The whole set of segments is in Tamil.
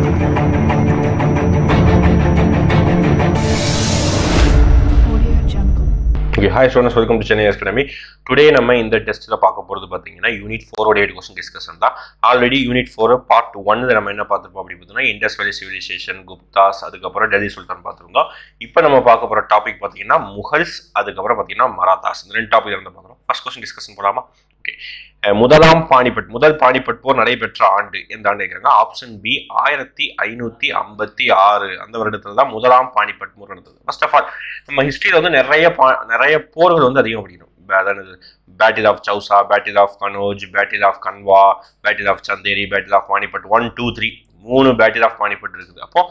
Okay, hi students, welcome to Chennai Academy. Today நம்ம இந்த டெஸ்ட்ல பார்க்க போறது பாத்தீங்கன்னா யூனிட் 4 ஓட 8 क्वेश्चन டிஸ்கஷன் தான். ஆல்ரெடி யூனிட் 4 பார்ட் 1ல நம்ம என்ன பார்த்திருப்போம் அப்படி பார்த்தீங்கன்னா இண்டஸ் வேலி சிவிலைசேஷன், குப்தாஸ், அதுக்கு அப்புறம் டெல்லி சுல்தான் பார்த்திருந்தோம். இப்போ நம்ம பார்க்க போற டாபிக் பாத்தீங்கன்னா முகல்ஸ், அதுக்கு அப்புறம் பாத்தீங்கன்னா மராத்தாஸ். இந்த ரெண்டு டாபிக் இருந்து பார்க்கறோம். ஃபர்ஸ்ட் क्वेश्चन டிஸ்கஷன் போலாமா? ஓகே. முதல் பானிபட் போர் நடைபெற்ற ஆண்டு எந்த ஆண்டு கேக்குறாங்க? Option B 1556. அந்த வருடத்துல தான் முதலாம் பானிபட் போர் நடந்தது. ஃபர்ஸ்ட் ஆஃப் ஆல் நம்ம ஹிஸ்டரியில வந்து நிறைய போர்கள் வந்து அதிகம் படிக்கணும். அதாவது battle of Chausa, battle of Kannauj, battle of Khanwa, battle of Chanderi, battle of Panipat 1, 2, 3 3 battle of Panipat இருக்குது. அப்போ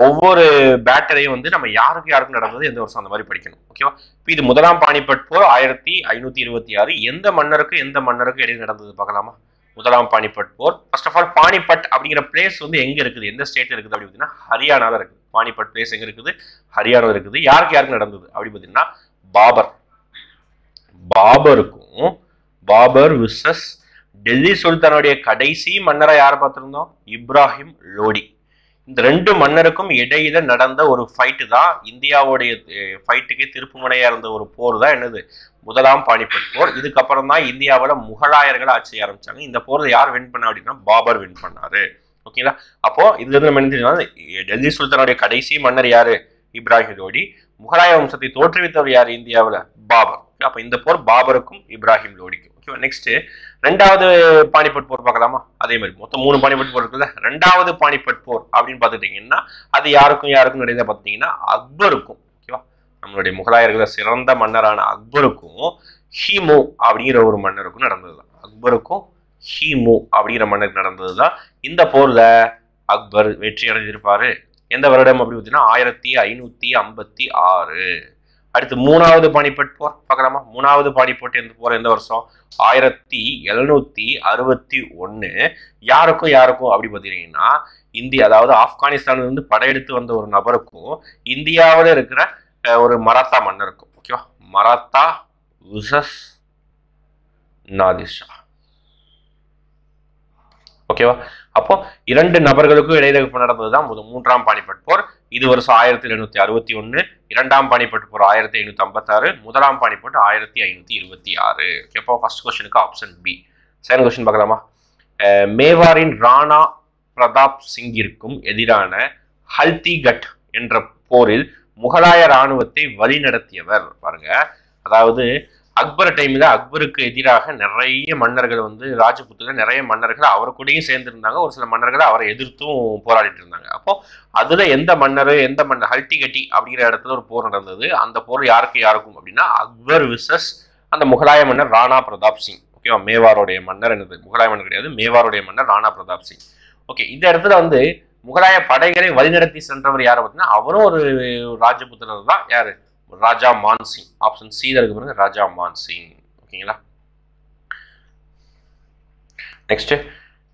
ஒவ்வொரு பேட்டலையும் வந்து நம்ம யாருக்கு நடந்தது எந்த வருஷம் அந்த மாதிரி படிக்கணும். ஓகேவா? இப்போ இது முதலாம் பானிபட் போர் 1526. எந்த மன்னருக்கு இடையே நடந்தது பார்க்கலாமா? முதலாம் பானிபட் போர். ஃபர்ஸ்ட் ஆஃப் ஆல் பானிபட் அப்படிங்கிற பிளேஸ் வந்து எங்க இருக்குது, எந்த ஸ்டேட்ல இருக்குது அப்படி பார்த்தீங்கன்னா ஹரியானால இருக்குது. பானிபட் பிளேஸ் எங்க இருக்குது? ஹரியானால இருக்குது. யாருக்கு நடந்தது அப்படி பார்த்தீங்கன்னா பாபர் விசஸ் டெல்லி சுல்தானுடைய கடைசி மன்னரை யார் பார்த்திருந்தோம்? இப்ராஹிம் லோடி. இந்த ரெண்டு மன்னருக்கும் இடையில நடந்த ஒரு ஃபைட்டு தான் இந்தியாவுடைய ஃபைட்டுக்கு திருப்பு முனையா இருந்த ஒரு போர் தான் என்னது? முதலாம் பானிபட் போர். இதுக்கப்புறம் தான் இந்தியாவோட முகலாயர்கள் ஆட்சி ஆரம்பிச்சாங்க. இந்த போர்ல யார் வின் பண்ணா அப்படின்னா பாபர் வின் பண்ணாரு. ஓகேங்களா? அப்போ இதுல இருந்து நம்ம என்ன தெரிஞ்சுக்கலாம்? டெல்லி சுல்தானுடைய கடைசி மன்னர் யாரு? இப்ராஹிம் லோடி. முகலாய வம்சத்தை தோற்றுவித்தவர் யாரு இந்தியாவில்? பாபர். அப்ப இந்த போர் பாபருக்கும் இப்ராஹிம் லோடிக்கும். ஓகேவா? நெக்ஸ்ட் ரெண்டாவது பானிபட் போர் பார்க்கலாமா? அதே மாதிரி மொத்தம் 3 பானிபட் போர் இருக்குல்ல. ரெண்டாவது பானிபட் போர் அப்படின்னு பார்த்துட்டீங்கன்னா அது யாருக்கும் இடையில பார்த்தீங்கன்னா அக்பருக்கும், ஓகேவா, நம்மளுடைய முகலாயர்கள் சிறந்த மன்னரான அக்பருக்கும் ஹிமு அப்படிங்கிற ஒரு மன்னருக்கும் நடந்ததுதான். அக்பருக்கும் ஹிமு அப்படிங்கிற மன்னருக்கு நடந்ததுதான். இந்த போர்ல அக்பர் வெற்றி அடைஞ்சிருப்பாரு. எந்த வருடம் அப்படி பார்த்தீங்கன்னா 1556. அடுத்து மூணாவது பானிபட் போர் பார்க்கலாமா? மூணாவது பானிபட் போர் எந்த வருஷம்? 1761. யாருக்கும் அப்படி பார்த்தீங்கன்னா இந்தியா, அதாவது ஆப்கானிஸ்தான்ல இருந்து படையெடுத்து வந்த ஒரு நபருக்கும் இந்தியாவில் இருக்கிற ஒரு மராத்தா மன்னருக்கும். ஓகேவா? மராத்தா விசஸ் நாதிர் ஷா. ஓகேவா? அப்போ இரண்டு நபர்களுக்கும் இடையில நடந்ததுதான் மூன்றாம் பானிபட் போர். இது வருஷம் 1761. இரண்டாம் பானிபட் போர் 1556. முதலாம் பானிபட் 1526. அப்போ ஃபர்ஸ்ட் கொஸ்டினுக்கு ஆப்ஷன் பி. செகண்ட் கொஸ்டின் பார்க்கலாமா? மேவாரின் ராணா பிரதாப் சிங்கிற்கும் எதிரான ஹல்திகட் என்ற போரில் முகலாய இராணுவத்தை வழிநடத்தியவர். பாருங்க, அதாவது அக்பர் டைம்ல அக்பருக்கு எதிராக நிறைய மன்னர்கள் வந்து ராஜபுத்துல நிறைய மன்னர்கள் அவர் கூடயும் சேர்ந்திருந்தாங்க. ஒரு சில மன்னர்கள் அவரை எதிர்த்தும் போராடிட்டு இருந்தாங்க. அப்போ அதுல எந்த மன்னர் ஹல்திகட்டி அப்படிங்கிற இடத்துல ஒரு போர் நடந்தது. அந்த போர் யாருக்கும் அப்படின்னா அக்பர் விசஸ் அந்த முகலாய மன்னர் ராணா பிரதாப் சிங். ஓகேவா? மேவாருடைய மன்னர் என்னது? முகலாய மன்னர் கிடையாது, மேவாருடைய மன்னர் ராணா பிரதாப் சிங். ஓகே, இந்த இடத்துல வந்து முகலாய படைகளை வழிநடத்தி சென்றவர் யாரை பார்த்தீங்கன்னா அவரும் ஒரு ராஜபுத்திரர் தான். யாரு? ராஜா மான்சிங். ஆப்ஷன் சி இருக்கு பாருங்க, ராஜா மான்சிங். ஓகேங்களா? நெக்ஸ்ட்,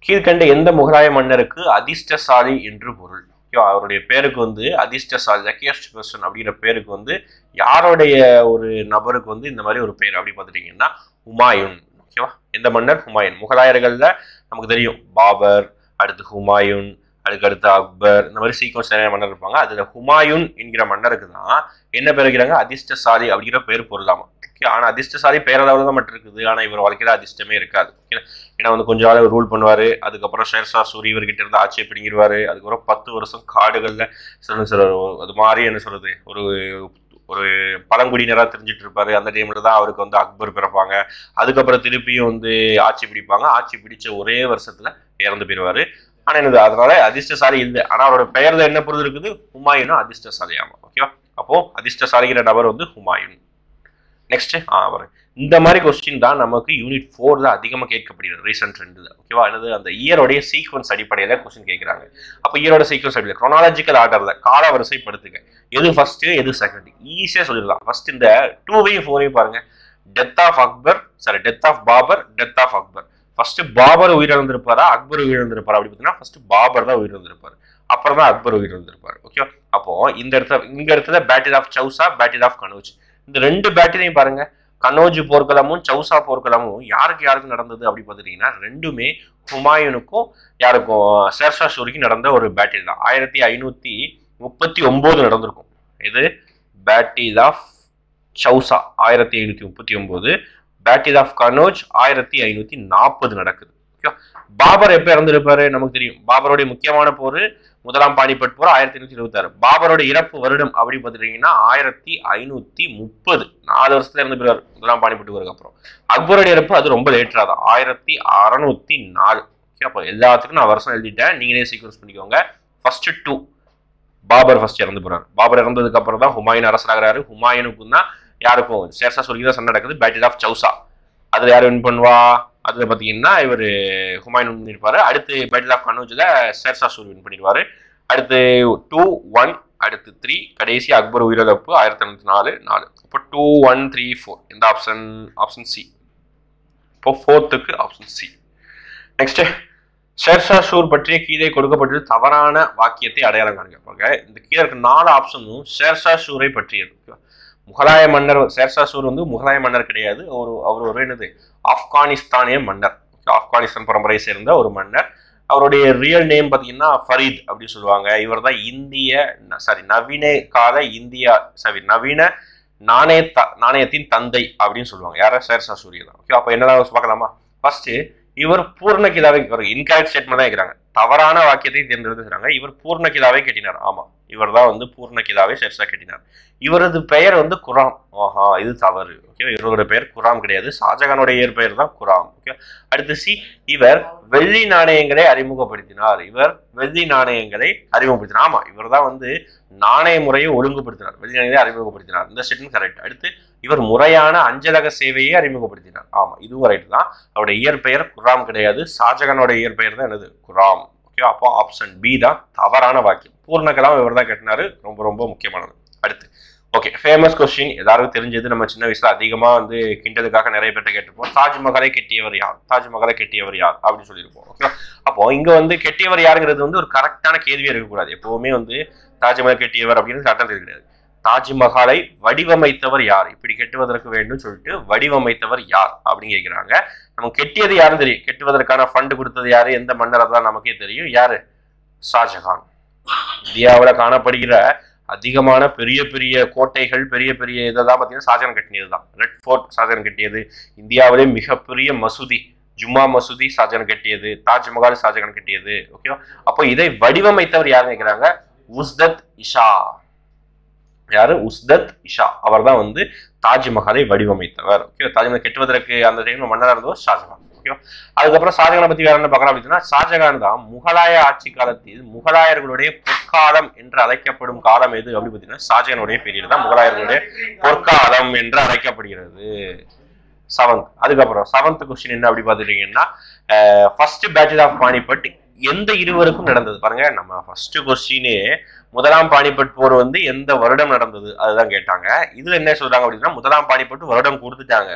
கீழ்கண்ட எந்த முகலாய மன்னருக்கு அதிர்ஷ்டசாலி என்று பொருள்? ஓகேவா? அவருடைய பேருக்கு வந்து அதிர்ஷ்டசாலி, லக்கியஸ்ட் பர்சன் அப்படிங்கிற பேருக்கு வந்து யாருடைய ஒரு நபருக்கு வந்து இந்த மாதிரி ஒரு பேர் அப்படி பார்த்துட்டீங்கன்னா ஹுமாயூன். ஓகேவா? எந்த மன்னர்? ஹுமாயூன். முகலாயர்கள்ல நமக்கு தெரியும் பாபர், அடுத்து ஹுமாயூன், அதுக்கடுத்து அக்பர், இந்த மாதிரி சீக்வன்ஸ் நிறைய மன்னர் இருப்பாங்க. அதுல ஹுமாயூன் என்கிற மன்னருக்கு தான் என்ன பேர் வைக்கிறாங்க? அதிர்ஷ்டசாலி அப்படிங்கிற பேர் பொருளாமா. ஓகே, ஆனா அதிர்ஷ்டசாலி பேரளவுல தான் மட்டும் இருக்குது. ஆனா இவர் வாழ்க்கையில அதிர்ஷ்டமே இருக்காது. ஓகே, ஏன்னா வந்து கொஞ்ச நாள் ரூல் பண்ணுவாரு. அதுக்கப்புறம் ஷேர்ஷா சூரி இவர்கிட்ட இருந்து ஆட்சியை பிடிங்கிடுவாரு. அதுக்கப்புறம் 10 வருஷம் காடுகள்ல அது மாதிரி என்ன சொல்றது ஒரு பழங்குடியினராக தெரிஞ்சிட்டு இருப்பாரு. அந்த டைம்ல தான் அவருக்கு வந்து அக்பர் பிறப்பாங்க. அதுக்கப்புறம் திருப்பியும் வந்து ஆட்சி பிடிப்பாங்க. ஆட்சி பிடிச்ச ஒரே வருஷத்துல இறந்து போயிடுவாரு. ஆனா என்னது, அதனால அதிர்ஷ்டசாலி இல்லை. ஆனா அவரோட பெயர்ல என்ன பொருள் இருக்குது? ஹுமாயூன் அதிர்ஷ்டசாலி. ஆமா, ஓகேவா? அப்போ அதிர்ஷ்டசாலிங்கிற நபர் வந்து ஹுமாயூன். நெக்ஸ்ட் இந்த மாதிரி கொஸ்டின் தான் நமக்கு யூனிட் 4ல அதிகமாக கேட்கப்படுகிறது ரீசன்ட் ட்ரெண்ட்ல. ஓகேவா? என்னது, அந்த இயரோடைய சீக்வன்ஸ் அடிப்படையில கொஸ்டின் கேட்கிறாங்க. அப்போ இயரோட சீக்வன்ஸ் அடிப்படையில் குரோனாலஜிக்கல் ஆர்டர்ல கால வரிசைப்படுத்துங்க. எது ஃபர்ஸ்ட் எது செகண்ட் ஈஸியா சொல்லிடலாம். ஃபர்ஸ்ட் இந்த 2வையும் 4வையும் பாருங்க. Death of Babur, death of Akbar. First Babur உயிரிழந்திருப்பாரா அக்பர் உயிரிழந்திருப்பாரா அப்படி பார்த்தீங்கன்னா ஃபர்ஸ்ட் பாபர் தான் உயிரிழந்திருப்பாரு, அப்புறம் தான் அக்பர் உயிரிழந்திருப்பாரு. ஓகே, அப்போ இந்த இடத்துல battle of Chausa, battle of Kannauj, இந்த ரெண்டு பேட்டிலையும் பாருங்க. கனோஜ் போர்க்களமும் சௌசா போர்க்களமும் யாருக்கு நடந்தது அப்படி பார்த்துட்டீங்கன்னா ரெண்டுமே ஹுமாயூனுக்கும் யாருக்கும் ஷேர்ஷா சூரிக்கும் நடந்த ஒரு பேட்டில் தான். 1539 நடந்திருக்கும். இது battle of Chausa 1539, battle of Kannauj 1540 நடக்குது. பாபர் எப்ப இறந்திருப்பாரு நமக்கு தெரியும். பாபருடைய முக்கியமான போர் முதலாம் பானிபட் போர் 1526. பாபருடைய இறப்பு வருடம் அப்படி பார்த்துட்டீங்கன்னா 1530, 4 வருஷத்துல இறந்து போயிருவார் முதலாம் பானிபட் போருக்கு அப்புறம். அக்பருடைய இறப்பு அது ரொம்ப லேட்டரா தான் 1604. அப்போ எல்லாத்துக்கும் நான் வருஷம் எழுதிட்டேன், நீங்களே சீக்வன்ஸ் பண்ணிக்கோங்க. ஃபர்ஸ்ட் 2 பாபர் ஃபர்ஸ்ட் இறந்து போறாரு. பாபர் இறந்ததுக்கு அப்புறம் தான் ஹுமாயூன் அரசராகிறாரு. ஹுமாயூனுக்கும் தான் யாருக்கும் ஷேர்ஷா சூரிக்கு தான் சண்டை நடக்குது. பேட்டில் ஆஃப் சௌசா அதுல யார் வின் பண்ணுவா? அதுல பாத்தீங்கன்னா இவர் ஹுமாயூன் வின் பண்ணிருப்பாரு. அடுத்து பேட்டில் ஆஃப் கனோஜ்ல ஷேர்ஷா சூரி வின் பண்ணிடுவாரு. அடுத்து 2-1, அடுத்து 3, கடைசி அக்பர் உயிரிழப்பு 1504. இப்போ 2, 1, 3, 4 இந்த ஆப்ஷன்? Option C. இப்போ 4th option C. Next, Sher Shah சூர் பற்றிய கீழே கொடுக்கப்பட்டது தவறான வாக்கியத்தை அடையாளம் காண்க. இந்த கீழே இருக்க 4 ஆப்ஷனும் ஷேர்ஷா சூரை பற்றியது. முகலாய மன்னர் ஷேர்ஷா சூர் வந்து முகலாய மன்னர் கிடையாது. அவர் ஒரு என்னது ஆப்கானிஸ்தானிய மன்னர், ஆப்கானிஸ்தான் பரம்பரையை சேர்ந்த ஒரு மன்னர். அவருடைய ரியல் நேம் பார்த்தீங்கன்னா ஃபரீத் அப்படின்னு சொல்லுவாங்க. இவர் தான் நவீன கால இந்தியா நவீன நாணயத்தின் தந்தை அப்படின்னு சொல்லுவாங்க. யாரா? ஷேர்ஷா சூரிய தான். ஓகே, அப்போ என்னதான் பார்க்கலாமா? ஃபர்ஸ்ட், இவர் பூர்ண கிலாவை இன்கரெக்ட் ஸ்டேட்மெண்ட் தான் இருக்கிறாங்க, தவறான வாக்கியத்தை தேர்ந்தெடுத்துறாங்க. இவர் பூர்ண கிலாவை கட்டினார். ஆமா, இவர் தான் வந்து பூர்ண கிலாவை ஷேர்ஷா கட்டினார். இவரது பெயர் வந்து குராம். ஆஹா, இது தவறு. ஓகே, இவரோட பெயர் குராம் கிடையாது. ஷாஜகானுடைய இயற்பெயர் தான் குராம். ஓகே, அடுத்து சி, இவர் வெள்ளி நாணயங்களை அறிமுகப்படுத்தினார். ஆமா, இவர் தான் வந்து நாணய முறையை ஒழுங்குபடுத்தினார், வெள்ளி நாணயங்களை அறிமுகப்படுத்தினார். இந்த ஸ்டேட்மெண்ட் கரெக்ட். அடுத்து, இவர் முறையான அஞ்சலக சேவையை அறிமுகப்படுத்தினார். ஆமா, இதுவும் ரைட் தான். அவருடைய இயற்பெயர் குராம் கிடையாது. ஷாஜகானோட இயற்பெயர் தான் என்னது? குராம். ஓகே, அப்போ ஆப்ஷன் பி தான் தவறான வாக்கியம். பூர்ணகலாம் இவர் தான் கட்டினாரு. ரொம்ப ரொம்ப முக்கியமானது. அடுத்து, ஓகே, ஃபேமஸ் கொஸ்டின், எல்லாருக்கும் தெரிஞ்சது. நம்ம சின்ன வயசுல அதிகமா வந்து கிண்டதுக்காக நிறைய பேர்ட்ட கேட்டிருப்போம். தாஜ்மஹாலை கெட்டியவர் யார் அப்படின்னு சொல்லியிருப்போம். ஓகே, அப்போ இங்க வந்து கெட்டியவர் யாருங்கிறது வந்து ஒரு கரெக்டான கேள்வியே இருக்கக்கூடாது. எப்பவுமே வந்து தாஜ்மஹால் கெட்டியவர் அப்படின்னு சட்டம் கிடையாது. தாஜ்மஹாலை வடிவமைத்தவர் யார், இப்படி கெட்டுவதற்கு வேண்டும் சொல்லிட்டு வடிவமைத்தவர் யார் அப்படின்னு கேட்கிறாங்க. நம்ம கெட்டியது யாரும் தெரியும், கெட்டுவதற்கான ஃபண்ட் கொடுத்தது யாரு, எந்த மன்னர், தான் நமக்கே தெரியும். யாரு? ஷாஜகான். இந்தியாவில் காணப்படுகிற அதிகமான பெரிய பெரிய கோட்டைகள், பெரிய பெரிய இதெல்லாம் பார்த்தீங்கன்னா ஷாஜகான் கட்டினது தான். ரெட் ஃபோர்ட் ஷாஜகான் கட்டியது. இந்தியாவிலே மிகப்பெரிய மசூதி, ஜும்மா மசூதி ஷாஜகான் கட்டியது. தாஜ்மஹால் ஷாஜகான் கட்டியது. ஓகே, அப்போ இதை வடிவமைத்தவர் யாருன்னு கேட்கிறாங்க. உஸ்தத் இஷா. யாரு? உஸ்தத் இஷா. அவர் தான் வந்து தாஜ்மஹாலை வடிவமைத்தவர். ஓகே, தாஜ்மஹால் கெட்டுவதற்கு அந்த டைம்ல மன்னராக இருந்தவர் ஷாஜகான். ஓகே, அதுக்கப்புறம் ஷாஜகானை பத்தி வேற என்ன பார்க்கலாம் அப்படின்னா, ஷாஜகான் தான் முகலாய ஆட்சி காலத்தில் முகலாயர்களுடைய பொற்காலம் என்று அழைக்கப்படும் காலம் எது அப்படி பார்த்தீங்கன்னா ஷாஜகானுடைய பீரியட் தான் முகலாயர்களுடைய பொற்காலம் என்று அழைக்கப்படுகிறது. 7th. அதுக்கப்புறம் 7th கொஸ்டின் என்ன அப்படி பார்த்துட்டீங்கன்னா, ஃபர்ஸ்ட் பேட்டில் ஆஃப் பானிபட் எந்த இருவருக்கும் நடந்தது? பாருங்க, நம்ம ஃபர்ஸ்ட் கொஸ்டினே முதலாம் பானிபட் போர் வந்து எந்த வருடம் நடந்தது அதுதான் கேட்டாங்க. இதுல என்ன சொல்றாங்க அப்படின்னா, முதலாம் பானிபட் வருடம் கொடுத்துட்டாங்க,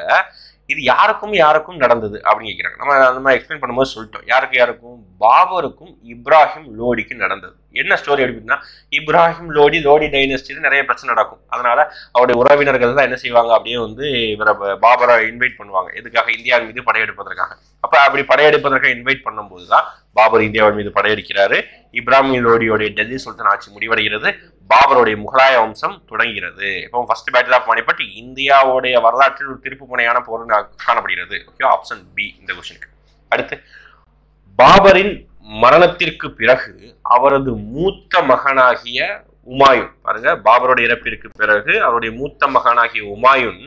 இது யாருக்கும் நடந்தது அப்படின்னு கேட்கிறாங்க. நம்ம அந்த மாதிரி எக்ஸ்பிளைன் பண்ணும்போது சொல்லிட்டோம். யாருக்கும்? பாபருக்கும் இப்ராஹிம் லோடிக்கும் நடந்தது. என்ன ஸ்டோரி அப்படின்னா, இப்ராஹிம் லோடி டைனஸ்டியில நிறைய பிரச்சனை நடக்கும். அதனால அவருடைய உறவினர்கள் தான் என்ன செய்வாங்க, அப்படியே வந்து இவரை பாபரை இன்வைட் பண்ணுவாங்க. எதுக்காக? இந்தியாவின் மீது படையெடுப்பதற்காக. அப்ப அப்படி படையெடுப்பதற்காக இன்வைட் பண்ணும்போது தான் பாபர் இந்தியாவின் மீது படையெடுக்கிறாரு. இப்ராஹிம் லோடியோடைய டெல்லி சுல்தான் ஆட்சி முடிவடைகிறது. பாபருடைய முகலாய வம்சம் தொடங்குகிறது. இப்போ ஃபர்ஸ்ட் பேட்டில் ஆஃப் பானிபட் இந்தியாவுடைய வரலாற்றில் ஒரு திருப்பு முனையான போர் காணப்படுகிறது. ஓகே, ஆப்ஷன் பி இந்த கொஸ்டினுக்கு. அடுத்து, பாபரின் மரணத்திற்கு பிறகு அவரது மூத்த மகனாகிய உமாயூன், பாருங்க, பாபருடைய இறப்பிற்கு பிறகு அவருடைய மூத்த மகனாகிய உமாயூன்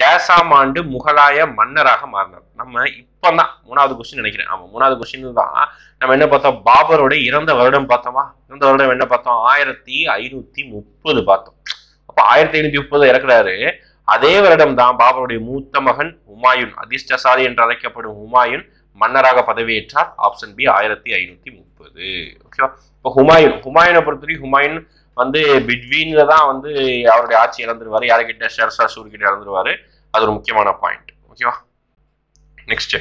டேசாம் ஆண்டு முகலாய மன்னராக மாறினார். நம்ம இப்பதான் 3வது கொஸ்டின் நினைக்கிறேன். ஆமா, 3வது கொஸ்டின் தான். நம்ம என்ன பார்த்தோம்? பாபருடைய இறந்த வருடம் பார்த்தோமா? இறந்த வருடம் என்ன பார்த்தோம்? 1530 பார்த்தோம். அப்ப 1530 இறக்குறாரு. அதே வருடம் தான் பாபருடைய மூத்த மகன் உமாயூன், அதிர்ஷ்டசாலி என்று அழைக்கப்படும் உமாயூன் மன்னராக பதவியேற்றார். Option B 1530. ஓகேவா? இப்போ ஹுமாயூனை பொறுத்தவரைக்கும் ஹுமாயூன் வந்து பிட்வீன்ல தான் வந்து அவருடைய ஆட்சி இழந்துருவாரு. யாருக்கிட்ட? ஷேர்ஷா சூர் கிட்ட இழந்துருவாரு. அது ஒரு முக்கியமான பாயிண்ட். ஓகேவா? நெக்ஸ்ட்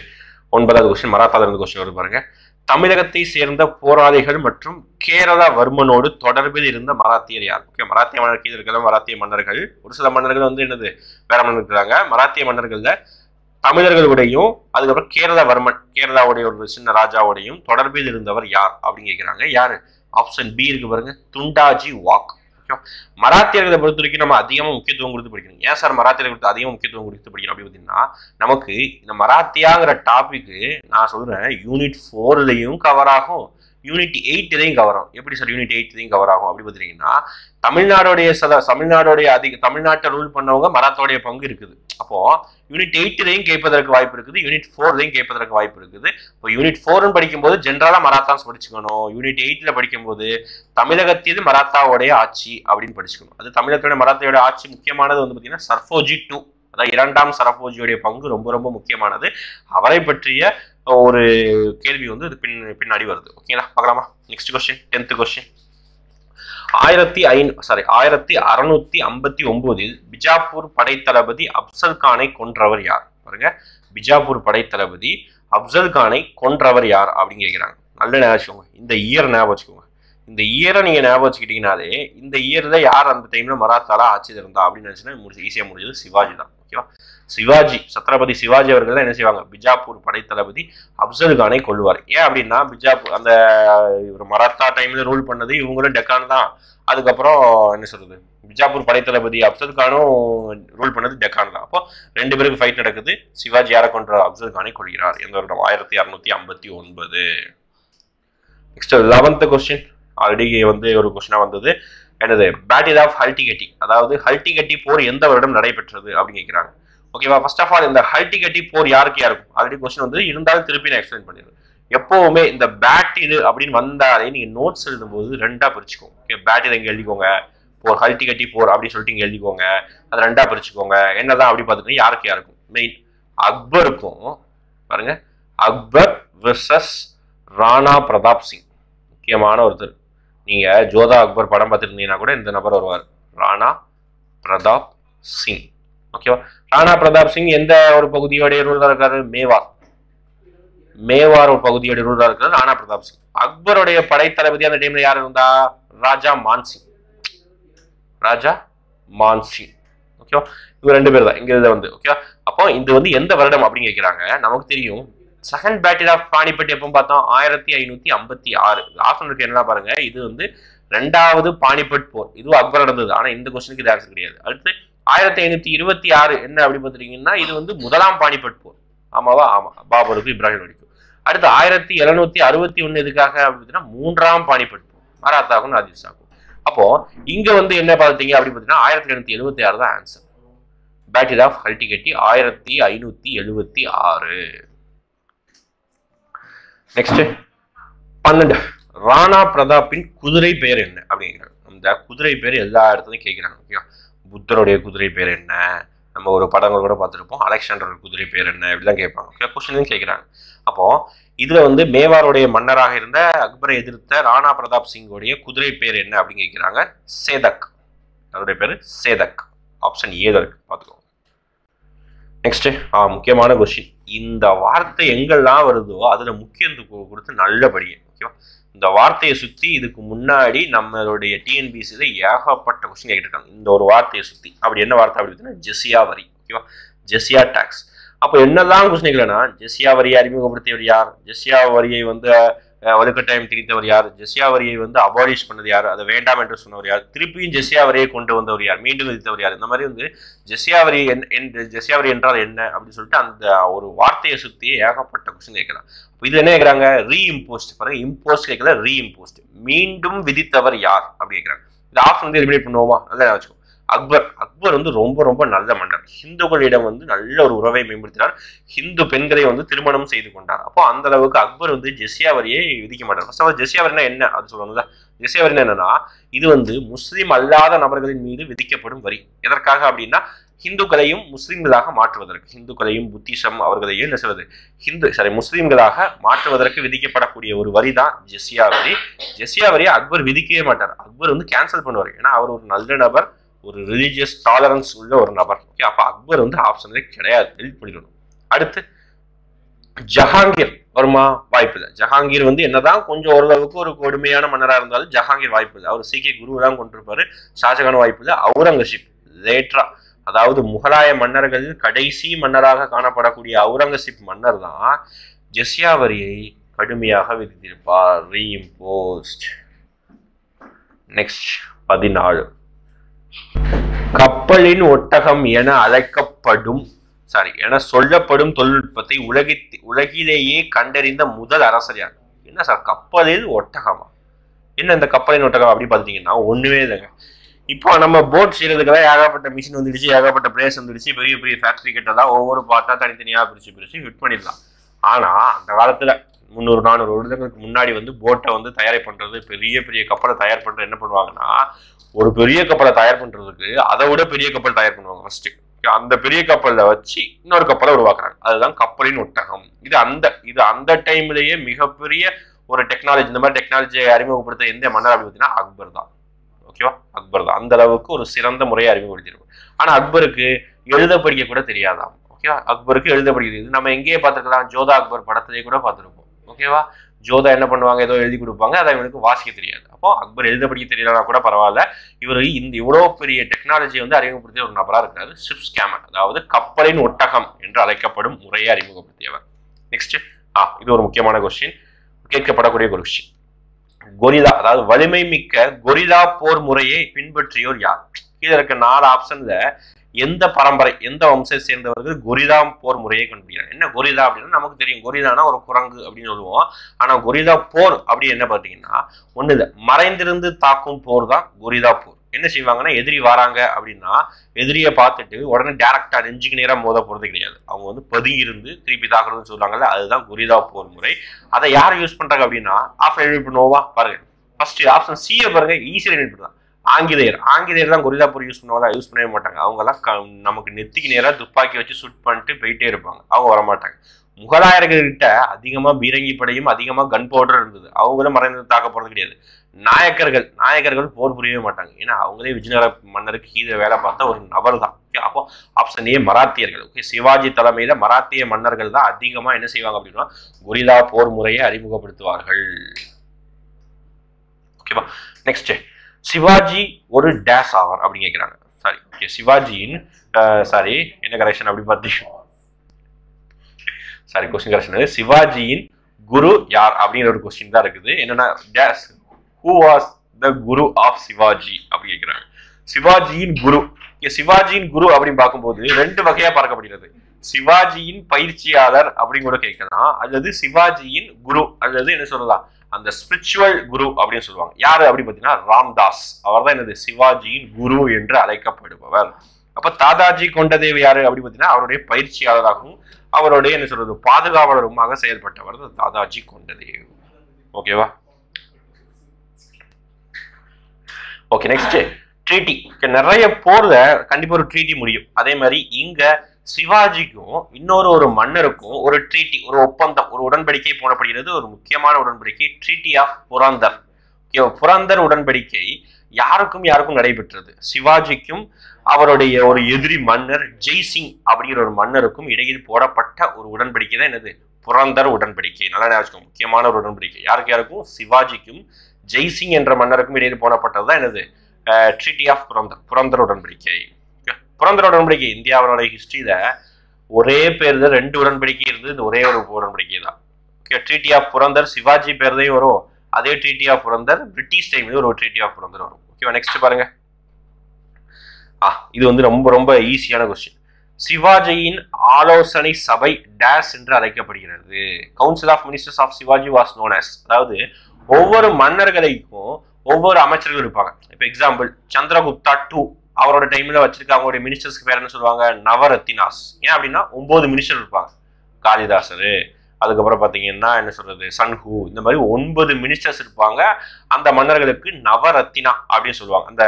9வது கொஸ்டின், மராத்தால இருந்து கொஸ்டின் வருது பாருங்க. தமிழகத்தை சேர்ந்த போராளிகள் மற்றும் கேரள வர்மனோடு தொடர்பில் இருந்த மராத்தியர் யார்? ஓகே, மராத்திய மன்னர் கீழ் இருக்கிற மராத்திய மன்னர்கள், ஒரு சில மன்னர்கள் வந்து என்னது வேற மன்னர் இருக்கிறாங்க. மராத்திய மன்னர்கள்ல தமிழர்களுடையும் அதுக்கப்புறம் கேரளவர்மன் கேரளாவுடைய ஒரு சின்ன ராஜாவுடையும் தொடர்பில் இருந்தவர் யார் அப்படின்னு கேட்கிறாங்க. யாரு? ஆப்ஷன் பி இருக்கு பாருங்க, துண்டாஜி வாக். மராத்தியர்களை பொறுத்த வரைக்கும் நம்ம அதிகமாக முக்கியத்துவம் கொடுத்து படிக்கணும். ஏன் சார் மராத்தியர்கள் கொடுத்து அதிகமாக முக்கியத்துவம் கொடுத்து படிக்கணும் அப்படின்னு பார்த்தீங்கன்னா, நமக்கு இந்த மராத்தியாங்கிற டாபிக் நான் சொல்றேன் யூனிட் 4லயும் கவர் ஆகும், யூனிட் 8லயும் கவர் ஆகும். எப்படி சார் யூனிட் 8லயும் கவர் ஆகும் அப்படி பார்த்தீங்கன்னா, தமிழ்நாட்டை ரூல் பண்ணவங்க மராத்தாவுடைய பங்கு இருக்குது. அப்போ யூனிட் 8லயும் கேட்பதற்கு வாய்ப்பு இருக்குது, யூனிட் 4லயும் கேட்பதற்கு வாய்ப்பு இருக்குது. இப்போ யூனிட் 4 படிக்கும்போது ஜென்ரலா மராத்தாஸ் படிச்சுக்கணும். யூனிட் 8ல படிக்கும்போது தமிழகத்தில் மராத்தாவுடைய ஆட்சி அப்படின்னு படிச்சுக்கணும். அது தமிழகத்துடைய மராத்தாவோட ஆட்சி முக்கியமானது வந்து பார்த்தீங்கன்னா சர்ஃபோஜி 2, அதாவது 2ஆம் சரபோஜியுடைய பங்கு ரொம்ப ரொம்ப முக்கியமானது. அவரை பற்றிய ஒரு கேள்வி வந்து இது பின்னாடி வருது. ஓகேங்களா, பார்க்கலாமா? Next question, 10th question. 1659 Bijapur படைத்தளபதி அப்சல் கானை கொன்றவர் யார்? பாருங்க, பிஜாப்பூர் படைத்தளபதி அப்சல் கானை கொன்றவர் யார் அப்படின்னு கேட்கிறாங்க. நல்ல ஞாபகம் வச்சுக்கோங்க, இந்த இயர் ஞாபகம் வச்சுக்கோங்க. இந்த இயரை நீங்க ஞாபகம் வச்சுக்கிட்டீங்கனாலே இந்த இயர்ல யார் அந்த டைம்ல மராத்தால ஆட்சி இருந்தா அப்படின்னு நினைச்சுன்னா ஈஸியா முடிஞ்சது சிவாஜி தான். ஓகேவா? சிவாஜி, சத்ரபதி சிவாஜி அவர்கள் தான் என்ன செய்வாங்க, பிஜாப்பூர் படைத்தளபதி அப்சல் கானை கொள்வார். ஏன் அப்படின்னா பிஜாப்பூர் அந்த மராத்தா டைம்ல ரூல் பண்ணது இவங்களும் டெக்கான் தான். அதுக்கப்புறம் என்ன சொல்றது, பிஜாப்பூர் படைத்தளபதி அப்சல் கானும் ரூல் பண்ணது டெக்கான் தான். அப்போ 2 பேருக்கு ஃபைட் நடக்குது. சிவாஜி யாரை கொன்றார்? அப்சல் கானை கொள்கிறார். எந்த வருடம்? 1659. Next 11th question. ஆல்ரெடி வந்து ஒரு கொஸ்டினா வந்தது, என்னது? பேட்டில் ஆஃப் ஹல்டிகட்டி, அதாவது ஹல்டிகட்டி போர் எந்த வருடம் நடைபெற்றது அப்படின்னு கேட்கிறாங்க. ஓகேவா? ஃபர்ஸ்ட் ஆஃப் ஆல் இந்த ஹல்டிகட்டி போர் யாருக்கு யாருக்கும் ஆல்ரெடி கொஸ்டின் வந்து இருந்தாலும் திருப்பி நான் எக்ஸ்பிளைன் பண்ணிடுறேன். எப்பவுமே இந்த பேட்டில் அப்படின்னு வந்தாலே நீங்க நோட்ஸ் எழுதும்போது 2ஆ பிரிச்சுக்கோங்க. ஓகே, பேட்டில் இங்க எழுதிக்கோங்க, போர் ஹல்டிகட்டி போர் அப்படின்னு சொல்லிட்டு இங்க எழுதிக்கோங்க. அது 2ஆ பிரிச்சுக்கோங்க. என்னதான் அப்படி பார்த்துட்டு யாருக்கு யாருக்கும்? மெயின் அக்பருக்கும், பாருங்க, அக்பர் வெர்சஸ் ராணா பிரதாப் சிங். முக்கியமான ஒருத்தர். நீங்க ஜோதா அக்பர் படம் பார்த்துருந்தீங்கன்னா கூட இந்த நபர் வருவார், ராணா பிரதாப் சிங். ஓகேவா? ராணா பிரதாப் சிங் எந்த ஒரு பகுதியோடைய ரூலரா இருக்காரு? மேவார் ஒரு பகுதியோட ரூலரா இருக்காரு ராணா பிரதாப் சிங். அக்பருடைய படைத்தளபதி அந்த டைம்ல யார் இருந்தா? ராஜா மான்சிங். ஓகேவா? இவங்க 2 பேர் தான் இங்க வந்து. ஓகேவா? அப்போ இது வந்து எந்த வருடம் அப்படின்னு கேட்கிறாங்க. நமக்கு தெரியும் செகண்ட் பேட்டில் ஆஃப் பானிபட் எப்போ பார்த்தோம்? 1556. ஆப்ஷனுக்கு என்ன பாருங்க, இது வந்து 2வது பானிபட் போர். இதுவும் அக்பர் நடந்தது. ஆனா இந்த கொஸ்டினுக்கு இது ஆன்சர் கிடையாது. அடுத்து 1526 என்ன அப்படி பார்த்துட்டீங்கன்னா இது வந்து 1ஆம் பானிபட் போர். ஆமாவா? ஆமா, பாபருக்கு இப்ராஹிம் அடிக்கும். அடுத்து 1761 எதுக்காக அப்படின்னா 3ஆம் பானிபட் போர், மராத்தாவுக்கும் நாதிர்ஷாவுக்கும். அப்போ இங்க வந்து என்ன பார்த்தீங்க அப்படி பார்த்தீங்கன்னா 1776 தான் answer. Battle of Haldighati 1576. Next 12. Rana பிரதாப்பின் குதிரை பெயர் என்ன அப்படிங்கிறாங்க. அந்த குதிரை பேர் எல்லா இடத்துலையும் கேட்கிறாங்க. ஓகேவா? புத்தருடைய குதிரை பேர் என்ன? நம்ம ஒரு படங்கள் கூட பார்த்துருப்போம், அலெக்சாண்டரோட குதிரை பேர் என்ன இப்படிலாம் கேட்பாங்க. ஓகே, கொஸ்டின் கேட்கிறாங்க. அப்போ இதுல வந்து மேவாருடைய மன்னராக இருந்த அக்பரை எதிர்த்த ராணா பிரதாப் சிங்கோடைய குதிரை பேர் என்ன அப்படின்னு கேட்கிறாங்க. சேதக். அவருடைய பேரு சேதக். ஆப்ஷன் ஏ இருக்கு, பார்த்துக்கோங்க. நெக்ஸ்ட் முக்கியமான கொஸ்டின். இந்த வார்த்தை எங்கெல்லாம் வருதோ அதுல முக்கியத்துவம் கொடுத்து நல்ல படிங்க. ஓகேவா? இந்த வார்த்தையை சுத்தி இதுக்கு முன்னாடி நம்மளுடைய டிஎன்பிசியில ஏகப்பட்ட கொஸ்டின் கேட்டிருக்காங்க. இந்த ஒரு வார்த்தையை சுத்தி அப்படி என்ன வார்த்தை அப்படி ஜெசியா வரி. ஓகேவா? ஜெசியா டாக்ஸ். அப்போ என்னதான் கொஸ்டின் கேட்கலன்னா, ஜெசியா வரியை அறிமுகப்படுத்தியவர் யார்? ஜெசியா வரியை வந்து வலுக்கட்டாயம் திணித்தவர் யார்? ஜெசியா வரியை வந்து அபாலிஷ் பண்ணது யார்? அதை வேண்டாம் என்று சொன்னவர் யார்? திருப்பியும் ஜெசியா வரியை கொண்டு வந்தவர் யார்? மீண்டும் விதித்தவர் யார்? இந்த மாதிரி வந்து ஜெசியா வரி என்றால் என்ன அப்படின்னு சொல்லிட்டு அந்த ஒரு வார்த்தையை சுத்தி ஏகப்பட்ட கொஸ்டின் கேட்கலாம். இது என்ன கேட்கறாங்க? ரீஇம்போஸ்ட். பாருங்க, இம்போஸ்ட் கேட்கல, ரீஇம்போஸ்ட். மீண்டும் விதித்தவர் யார் அப்படி கேட்கறாங்க. இந்த ஆப்ஷன் வந்து எலிமினேட் பண்ணுவோமா? நல்லா வச்சுக்கோ. அக்பர் வந்து ரொம்ப ரொம்ப நல்ல மன்னர். ஹிந்துக்களிடம் வந்து நல்ல ஒரு உறவை மேம்படுத்தினார். ஹிந்து பெண்களை வந்து திருமணம் செய்து கொண்டார். அப்போ அந்த அளவுக்கு அக்பர் வந்து ஜெசியா வரியை விதிக்க மாட்டார். ஃபர்ஸ்ட் ஆஃப் ஆல் ஜெசியா வரினா என்ன அது சொல்லணும்ல. ஜெசியா வரினா என்னன்னா, இது வந்து முஸ்லீம் அல்லாத நபர்களின் மீது விதிக்கப்படும் வரி. எதற்காக அப்படின்னா, ஹிந்துக்களையும் முஸ்லீம்களாக மாற்றுவதற்கு, ஹிந்துக்களையும் புத்திசம் அவர்களையும் என்ன சொல்வது முஸ்லீம்களாக மாற்றுவதற்கு விதிக்கப்படக்கூடிய ஒரு வரி தான் ஜெசியா வரி. ஜெசியா வரியை அக்பர் விதிக்கவே மாட்டார். அக்பர் வந்து கேன்சல் பண்ணுவார். ஏன்னா அவர் ஒரு நல்ல நபர், ஒரு ரிலீஜியஸ் டாலரன்ஸ் உள்ள ஒரு நபர். ஓகே, அப்ப அக்பர் வந்து ஆப்ஷன்ல கிடையாது, டெலிட் பண்ணிடணும். அடுத்து ஜஹாங்கீர் வருமா? வாய்ப்பு இல்லை. ஜஹாங்கீர் வந்து என்னதான் கொஞ்சம் ஓரளவுக்கு ஒரு கொடுமையான மன்னராக இருந்தாலும் ஜஹாங்கீர் வாய்ப்பு இல்லை. அவர் சீக்கிய குரு தான் கொண்டிருப்பாரு. ஷாஜகான் வாய்ப்பு இல்லை. அவுரங்கசீப் லேட்டரா அதாவது முகலாய மன்னர்கள் கடைசி மன்னராக காணப்படக்கூடிய அவுரங்கசீப் மன்னர் தான் ஜிஸ்யா வரியை கடுமையாக விதித்திருப்பார், ரீஇம்போஸ்ட். நெக்ஸ்ட் 14. கப்பலின் ஒட்டகம் என அழைக்கப்படும் என சொல்லப்படும் தொழில்நுட்பத்தை உலகிலேயே கண்டறிந்த முதல் அரசர் யார்? என்ன சார் கப்பலில் ஒட்டகமா? என்ன இந்த கப்பலின் ஒட்டகம் அப்படி பார்த்தீங்கன்னா ஒண்ணுமே இல்லைங்க. இப்போ நம்ம போட் செய்யறதுக்கெல்லாம் ஏகப்பட்ட மிஷின் வந்துடுச்சு, ஏகப்பட்ட பிளேஸ் வந்துடுச்சு, பெரிய பெரிய ஃபேக்டரி கிட்ட தான் ஒவ்வொரு பார்ட்டா தனித்தனியாக பிரிச்சு ஃபிட் பண்ணிடலாம். ஆனா அந்த காலத்துல 300-400 வருடங்களுக்கு முன்னாடி போட்டை தயார் பண்றது, பெரிய பெரிய கப்பலை தயார் பண்றது என்ன பண்ணுவாங்கன்னா, ஒரு பெரிய கப்பலை தயார் பண்றதுக்கு அதை விட பெரிய கப்பல் தயார் பண்ணுவாங்க ஃபர்ஸ்ட். அந்த பெரிய கப்பலை வச்சு இன்னொரு கப்பலை உருவாக்குறாங்க. அதுதான் கப்பலின் ஒட்டகம். இது அந்த டைம்லயே மிகப்பெரிய ஒரு டெக்னாலஜி. இந்த மாதிரி டெக்னாலஜியை அறிமுகப்படுத்த எந்த மன்னர் அப்படி பார்த்தீங்கன்னா அக்பர் தான். ஓகேவா, அக்பர் தான் அந்த அளவுக்கு ஒரு சிறந்த முறையை அறிமுகப்படுத்திருக்கும். ஆனா அக்பருக்கு எழுத படிக்க கூட தெரியாதாம். ஓகேவா, அக்பருக்கு எழுத படிக்கிறது நம்ம எங்கேயே பார்த்துருக்கலாம், ஜோதா அக்பர் படத்திலேயே கூட பார்த்துருப்போம். ஓகேவா, ஜோதா என்ன பண்ணுவாங்க, ஏதோ எழுதி கொடுப்பாங்க, அதை இவனுக்கு வாசிக்க தெரியாது. அப்போ அக்பர் எழுத படிக்க தெரியலனா கூட பரவாயில்ல, இவர் இந்த இவ்வளோ பெரிய டெக்னாலஜியை அறிமுகப்படுத்திய ஒரு நபராக இருக்கிறாரு. ஷிப் ஸ்கேமர், அதாவது கப்பலின் ஒட்டகம் என்று அழைக்கப்படும் முறையை அறிமுகப்படுத்தியவர். நெக்ஸ்ட் இது ஒரு முக்கியமான கொஸ்டின், கேட்கப்படக்கூடிய ஒரு கொஸ்டின். கொரில்லா, அதாவது வலிமை மிக்க கொரில்லா போர் முறையை பின்பற்றியோர் யார்? கீழே இருக்க 4 ஆப்ஷன்ல எந்த பரம்பரை, எந்த வம்சத்தை சேர்ந்தவர்கள் கொரில்லா போர் முறையை கண்டுபிடிக்கிறாங்க? என்ன கொரில்லா அப்படின்னா நமக்கு தெரியும், கொரில்லானா ஒரு குரங்கு அப்படின்னு சொல்லுவோம். ஆனா கொரில்லா போர் அப்படி என்ன பார்த்தீங்கன்னா ஒண்ணு இல்லை, மறைந்திருந்து தாக்கும் போர் தான் கொரில்லா போர். என்ன செய்வாங்கன்னா, எதிரி வராங்க அப்படின்னா எதிரியை பார்த்துட்டு உடனே டைரக்டா நெஞ்சுக்கு நேரா மோத போறது கிடையாது. அவங்க பதுங்கி இருந்து திருப்பி தாக்குறதுன்னு சொல்றாங்கல்ல, அதுதான் கொரில்லா போர் முறை. அதை யார் யூஸ் பண்றாங்க அப்படின்னா, ஆப்ஷன் எலிமினேட் பண்ணுவோமா பாருங்க. ஃபர்ஸ்ட் ஆப்ஷன் சியை பாருங்க, ஈஸியா எலிமினேட் பண்ணலாம். ஆங்கிலேயர் தான் கொரில்லா போர் யூஸ் பண்ணுவாங்க, யூஸ் பண்ணவே மாட்டாங்க. அவங்கெல்லாம் நமக்கு நெத்திக்கு நேராக துப்பாக்கி வச்சு சுட் பண்ணிட்டு போயிட்டே இருப்பாங்க, அவங்க வரமாட்டாங்க. முகலாயர்கள்கிட்ட அதிகமா பீரங்கி படையும் அதிகமா கன் பவுடர் இருந்தது, அவங்களும் மறைந்து தாக்க போறது கிடையாது. நாயக்கர்கள் போர் புரியவே மாட்டாங்க, ஏன்னா அவங்களே விஜயநகர மன்னருக்கு கீழே வேலை பார்த்த ஒரு நபர் தான். அப்போ ஆப்ஷன் ஏ மராத்தியர்கள். ஓகே, சிவாஜி தலைமையில மராத்திய மன்னர்கள் தான் அதிகமா என்ன செய்வாங்க அப்படின்னா கொரில்லா போர் முறையை அறிமுகப்படுத்துவார்கள். ஓகேவா, நெக்ஸ்ட் சிவாஜி ஒரு டேஸ் ஆவார் அப்படின்னு கேட்கிறாங்க. சாரி, ஓகே, சிவாஜியின் என்ன கரெக்ஷன் அப்படி பார்த்தீங்கன்னா, கொஸ்டின் கரெக்ஷன் சிவாஜியின் குரு யார் அப்படிங்கிற ஒரு கொஸ்டின் தான் இருக்குது. என்னன்னா டேஸ், who was the guru of Shivaji அப்படி கேட்கிறாங்க. சிவாஜியின் குரு, சிவாஜியின் குரு அப்படின்னு பார்க்கும்போது 2 வகையா பார்க்கப்படுகிறது. சிவாஜியின் பயிற்சியாளர் அப்படின்னு கூட கேட்கலாம், அல்லது சிவாஜியின் குரு, அல்லது என்ன சொல்லலாம் அந்த ஸ்பிரிச்சுவல் குரு அப்படின்னு சொல்லுவாங்க. யாரு அப்படி பார்த்தீங்கன்னா ராம்தாஸ், அவர் தான் என்னது சிவாஜியின் குரு என்று அழைக்கப்படுபவர். அப்ப தாதாஜி கொண்டதேவ் யாரு அப்படி பார்த்தீங்கன்னா அவருடைய பயிற்சியாளராகவும் அவருடைய என்ன சொல்றது பாதுகாவலருமாக செயல்பட்டவர் தாதாஜி கொண்டதேவ். ஓகேவா, ஓகே, நெக்ஸ்ட் ட்ரீட்டி. நிறைய போர்ல கண்டிப்பா ஒரு ட்ரீட்டி முடியும். அதே மாதிரி இங்க சிவாஜிக்கும் இன்னொரு மன்னருக்கும் ஒரு ட்ரீட்டி, ஒரு ஒப்பந்தம், ஒரு உடன்படிக்கை போடப்படுகிறது. ஒரு முக்கியமான உடன்படிக்கை, ட்ரீட்டி ஆஃப் புரந்தர். புரந்தர் உடன்படிக்கை யாருக்கும் நடைபெற்றது? சிவாஜிக்கும் அவருடைய ஒரு எதிரி மன்னர் ஜெய்சிங் அப்படிங்கிற ஒரு மன்னருக்கும் இடையில் போடப்பட்ட ஒரு உடன்படிக்கை தான் என்னது புரந்தர் உடன்படிக்கை. நல்லா ஞாபகம், முக்கியமான ஒரு உடன்படிக்கை. யாருக்கும் சிவாஜிக்கும் ஜெய்சிங் என்ற மன்னருக்கும் இடையில் போடப்பட்டதுதான் என்னது ட்ரீட்டி ஆஃப் புரந்தர் உடன்படிக்கை. புரந்தர் உடன்படிக்கை இந்தியாவோட ஹிஸ்டரியில ஒரே பேர்ல 2 உடன்படிக்கை இருந்தது, இந்த ஒரே ஒரு உடன்படிக்கை தான். ட்ரீட்டி ஆஃப் புரந்தர் சிவாஜி பேர்லையும் வரும், அதே ட்ரீட்டி ஆஃப் புரந்தர் பிரிட்டிஷ் டைம்ல ஒரு ட்ரீட்டி ஆஃப் புரந்தர் வரும். ஓகேவா, நெக்ஸ்ட் பாருங்க. இது ரொம்ப ரொம்ப ஈஸியான கொஸ்டின். சிவாஜியின் ஆலோசனை சபை டேஸ் என்று அழைக்கப்படுகிறது. Council of ministers of Shivaji was known as, அதாவது ஒவ்வொரு மன்னர்களுக்கும் ஒவ்வொரு அமைச்சர்கள் இருப்பாங்க. இப்ப எக்ஸாம்பிள் சந்திரகுப்தா 2 அவரோட டைம்ல வச்சிருக்க அவங்களுடைய மினிஸ்டர்ஸ்க்கு பேர் என்ன சொல்லுவாங்க, நவரத்தினாஸ். ஏன் அப்படின்னா 9 மினிஸ்டர் இருப்பாங்க. காளிதாசர், அதுக்கப்புறம் பாத்தீங்கன்னா என்ன சொல்றது சன்ஹூ, இந்த மாதிரி 9 மினிஸ்டர்ஸ் இருப்பாங்க. அந்த மன்னர்களுக்கு நவரத்தினா அப்படின்னு சொல்லுவாங்க, அந்த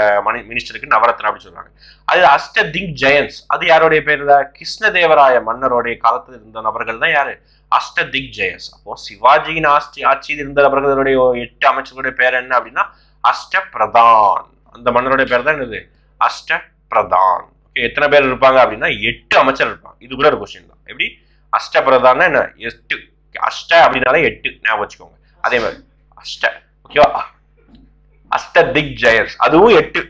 மினிஸ்டருக்கு நவரத்னா அப்படின்னு சொல்லுவாங்க. அது அஷ்டதிக் ஜெயன்ஸ், அது யாருடைய பேர்ல கிருஷ்ணதேவராய மன்னருடைய காலத்தில் இருந்த நபர்கள் தான் யாரு அஷ்டதிக் ஜெயன்ஸ். அப்போ சிவாஜியின் ஆட்சியில் இருந்த நபர்களுடைய 8 அமைச்சர்களுடைய பேர் என்ன அப்படின்னா அஷ்ட பிரதான். அந்த மன்னருடைய பேர் தான் என்னது அஷ்ட பிரதான். எத்தனை பேர் இருப்பாங்க அப்படின்னா 8 அமைச்சர் இருப்பாங்க. இது கூட ஒரு கொஸ்டின் தான். எப்படி அஷ்ட பிரதான என்ன 8, அஷ்ட அப்படின்னாலே 8 ஞாபகம் வச்சுக்கோங்க. அதே மாதிரி அஷ்ட, ஓகேவா, அஷ்ட திக் ஜெயன்ஸ் அதுவும் 8.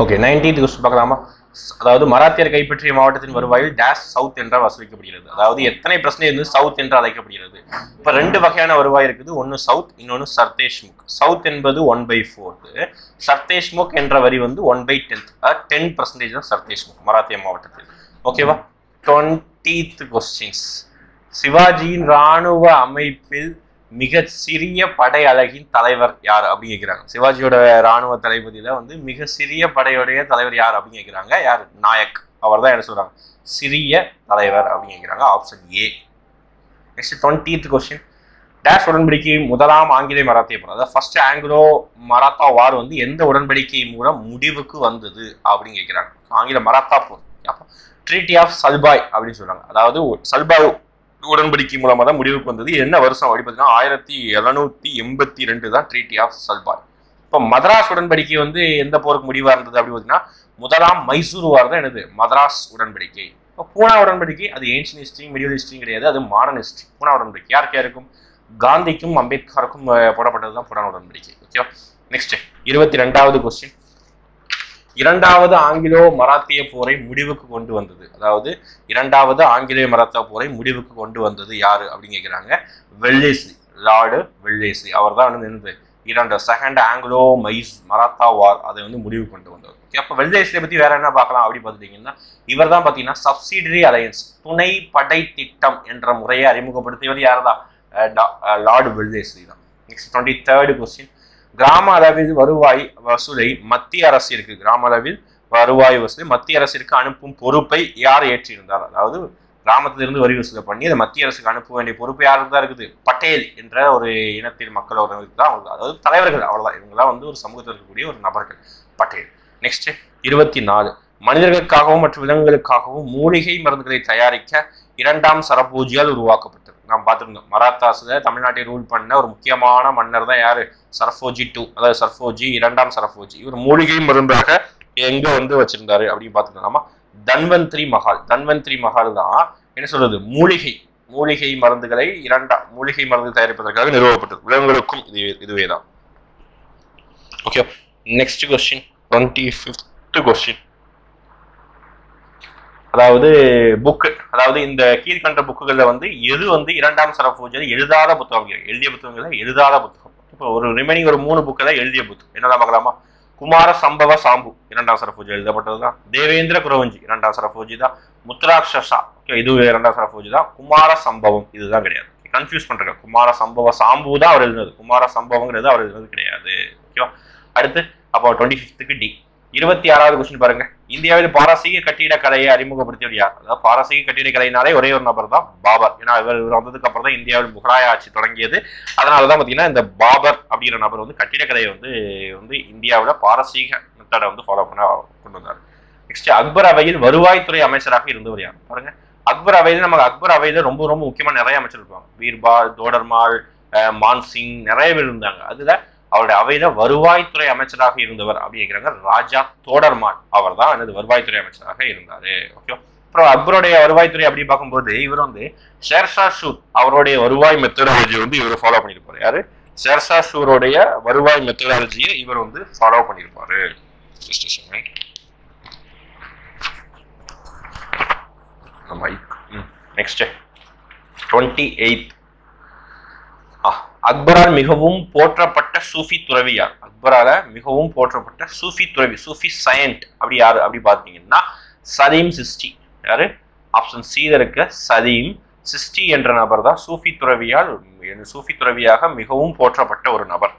ஓகே, 19th கொஸ்டின் பார்க்கலாமா? அதாவது மராத்தியர் கைப்பற்றிய மாவட்டத்தின் வருவாயில் டேஷ் சவுத் என்றால் வசூலிக்கப்படுகிறது. அதாவது எத்தனை பிரச்சனை இருந்து சவுத் என்று அழைக்கப்படுகிறது? இப்ப ரெண்டு வகையான வருவாய் இருக்குது. ஒன்னு சவுத், இன்னொன்னு சர்தேஷ்முக். சவுத் என்பது 1/4, சர்தேஷ்முக் என்ற வரி வந்து 1/10. 10% தான் சர்தேஷ்முக் மராத்திய மாவட்டத்தில். ஓகேவா? 20th questions. சிவாஜியின் ராணுவ அமைப்பில் மிக சிறிய படை அலகின் தலைவர் யார் அப்படின்னு கேட்கிறாங்க. சிவாஜியோட ராணுவ தளபதியில வந்து மிக சிறிய படையுடைய தலைவர் யார் அப்படின்னு கேட்கிறாங்க. யார்? நாயக். அவர் தான் என்ன சொல்றாங்க? சிறிய தலைவர் அப்படின்னு கேட்கிறாங்க. Option A. Next 20th question. Dash உடன்படிக்கை முதலாம் ஆங்கிலேய மராத்திய போர், அதாவது ஃபர்ஸ்ட் ஆங்கிலோ மராத்தா வார் வந்து எந்த உடன்படிக்கை மூலம் முடிவுக்கு வந்தது அப்படின்னு கேட்கிறாங்க. ஆங்கில மராத்தா போர் ட்ரீட்டி ஆஃப் சல்பாய் அப்படின்னு சொல்றாங்க. அதாவது சல்பாய் உடன்படிக்கை மூலமா தான் முடிவுக்கு வந்தது. என்ன வருஷம் அப்படி பார்த்தீங்கன்னா 1782 தான் ட்ரீட்டி ஆஃப் சல்பாய். இப்போ மதராஸ் உடன்படிக்கை வந்து எந்த போருக்கு முடிவா இருந்தது அப்படி பார்த்தீங்கன்னா முதலாம் மைசூர் வார் தான் என்னது? மதராஸ் உடன்படிக்கை. இப்போ பூனா உடன்படிக்கை அது ஏன்ஷியன் ஹிஸ்டரி, மிடிவல் ஹிஸ்டரி கிடையாது, அது மாடர்ன் ஹிஸ்டரி. பூனா உடன்படிக்கை யாருக்கு யாருக்கும்? காந்திக்கும் அம்பேத்கருக்கும் போடப்பட்டது தான் பூனா உடன்படிக்கை. ஓகே, நெக்ஸ்ட் 22வது கொஸ்டின். இரண்டாவது ஆங்கிலோ மராத்திய போரை முடிவுக்கு கொண்டு வந்தது, அதாவது இரண்டாவது ஆங்கிலேய மராத்தா போரை முடிவுக்கு கொண்டு வந்தது யாரு அப்படின்னு கேட்கிறாங்க. வெல்லேஸ்லி, லார்டு வெல்லேஸ்லி. அவர் தான் வந்து என்னது செகண்ட் ஆங்கிலோ மராத்தா வார் அதை வந்து முடிவு கொண்டு வந்தவர். அப்போ வெல்லேஸ்லியை பத்தி வேற என்ன பார்க்கலாம் அப்படி பார்த்துட்டீங்கன்னா இவர் தான் பார்த்தீங்கன்னா சப்சிடரி அலையன்ஸ், துணை படை திட்டம் என்ற முறையை அறிமுகப்படுத்தியவர் யார் தான்? லார்டு வெல்லேஸ்லி தான். Next 23rd question. கிராம அளவில் வருவாய் வசூலை மத்திய அரசிற்கு, கிராம அளவில் வருவாய் வசூலை மத்திய அரசிற்கு அனுப்பும் பொறுப்பை யார் ஏற்றிருந்தார்? அதாவது கிராமத்திலிருந்து வரி வசூலை பண்ணி அதை மத்திய அரசுக்கு அனுப்ப வேண்டிய பொறுப்பு யாருக்கு தான் இருக்குது? பட்டேல் என்ற ஒரு இனத்தின் மக்களோட தான், அதாவது தலைவர்கள், அவ்வளவுதான். இவங்கெல்லாம் வந்து ஒரு சமூகத்தில் இருக்கக்கூடிய ஒரு நபர்கள், பட்டேல். நெக்ஸ்ட் 24. மனிதர்களுக்காகவும் மற்றும் விலங்குகளுக்காகவும் மூலிகை மருந்துகளை தயாரிக்க 2ஆம் சரபோஜியால் உருவாக்கப்பட்டது. நாம் பார்த்துருந்தோம் மராத்தாஸ்ல தமிழ்நாட்டை ரூல் பண்ண ஒரு முக்கியமான மன்னர் தான் யாரு? சரபோஜி 2, அதாவது சரபோஜி 2ஆம் சரபோஜி. இவர் மூலிகை மருந்தாக எங்க வந்து வச்சிருந்தாரு அப்படின்னு பார்த்துக்கலாமா? தன்வந்திரி மஹால். தன்வந்திரி மஹால் தான் என்ன சொல்றது? மூலிகை மருந்துகளை மூலிகை மருந்து தயாரிப்பதற்காக நிறுவப்பட்டது. விலங்குகளுக்கும் இதுவே தான். Okay, next question 25th question. அதாவது புக்கு, அதாவது இந்த கீழ்கண்ட புக்குகள்ல வந்து எது வந்து 2ஆம் சரபோஜியால் எழுதாத புத்தகம்? எழுதிய புத்தகங்கள்ல எழுதாத புத்தகம். இப்போ ஒரு ரிமைனிங் ஒரு 3 புக்கு தான் எழுதிய புத்தகம். என்னெல்லாம் பார்க்கலாமா? குமார சம்பவ சாம்பு 2ஆம் சரபோஜி எழுதப்பட்டதுதான். தேவேந்திர குரவஞ்சி 2ஆம் சரபோஜி தான். முத்ராட்சசா இது 2ஆம் சரபோஜி தான். குமார சம்பவம் இதுதான் கிடையாது. கன்ஃபியூஸ் பண்றாங்க. குமார சம்பவ சாம்பு தான் அவர் எழுதினது, குமார சம்பவங்கிறது அவர் எழுதினது கிடையாது. ஓகேவா? அடுத்து அப்போ 25th டி. 26வது கொஸ்டின் பாருங்க. இந்தியாவில் பாரசீக கட்டிடக்கலையை அறிமுகப்படுத்தியவர் யார்? அதாவது பாரசீக கட்டிடக்கலையினாலே ஒரே ஒரு நபர் தான், பாபர். ஏன்னா இவர் வந்ததுக்கு அப்புறம் தான் இந்தியாவில் முகலாய ஆட்சி தொடங்கியது. அதனாலதான் பாத்தீங்கன்னா இந்த பாபர் அப்படிங்கிற நபர் வந்து கட்டிடக்கலையை வந்து இந்தியாவில் பாரசீக மெத்தடை வந்து ஃபாலோ பண்ண கொண்டு வந்தார். நெக்ஸ்ட் அக்பர் அவையில் வருவாய்த்துறை அமைச்சராக இருந்தவர் யார்? பாருங்க, அக்பர் அவையில் நமக்கு அக்பர் அவையில ரொம்ப ரொம்ப முக்கியமா நிறைய அமைச்சர் இருப்பாங்க. பீர்பால், தோடர்மால், மான்சிங், நிறைய பேர் இருந்தாங்க. அதுல அவருடைய அவையில வருவாய்த்துறை அமைச்சராக இருந்தவர் அப்படிங்கிறாங்க ராஜா தோடர்மால். அவர் தான் என்னது வருவாய்த்துறை அமைச்சராக இருந்தாரு. ஓகே, அப்புறம் அக்பருடைய வருவாய்த்துறை அப்படி பார்க்கும்போது இவர் வந்து ஷேர்ஷா சூர் அவருடைய வருவாய் மெத்தடாலஜி வந்து இவர் ஃபாலோ பண்ணியிருப்பாரு. யாரு? ஷேர்ஷா சூருடைய வருவாய் மெத்தடாலஜியை இவர் வந்து ஃபாலோ பண்ணியிருப்பாரு. நெக்ஸ்ட் 28. அக்பரால் மிகவும் போற்றப்பட்ட சூஃபி துறவி யார்? அக்பரால மிகவும் போற்றப்பட்ட சூஃபி துறவி, சூஃபி சயன்ட் அப்படி யாரு அப்படி பார்த்தீங்கன்னா சலீம் சிஸ்டி. யாரு? ஆப்ஷன் சி இருக்க சலீம் சிஸ்டி என்ற நபர் தான் சூஃபி துறவியாக மிகவும் போற்றப்பட்ட ஒரு நபர்.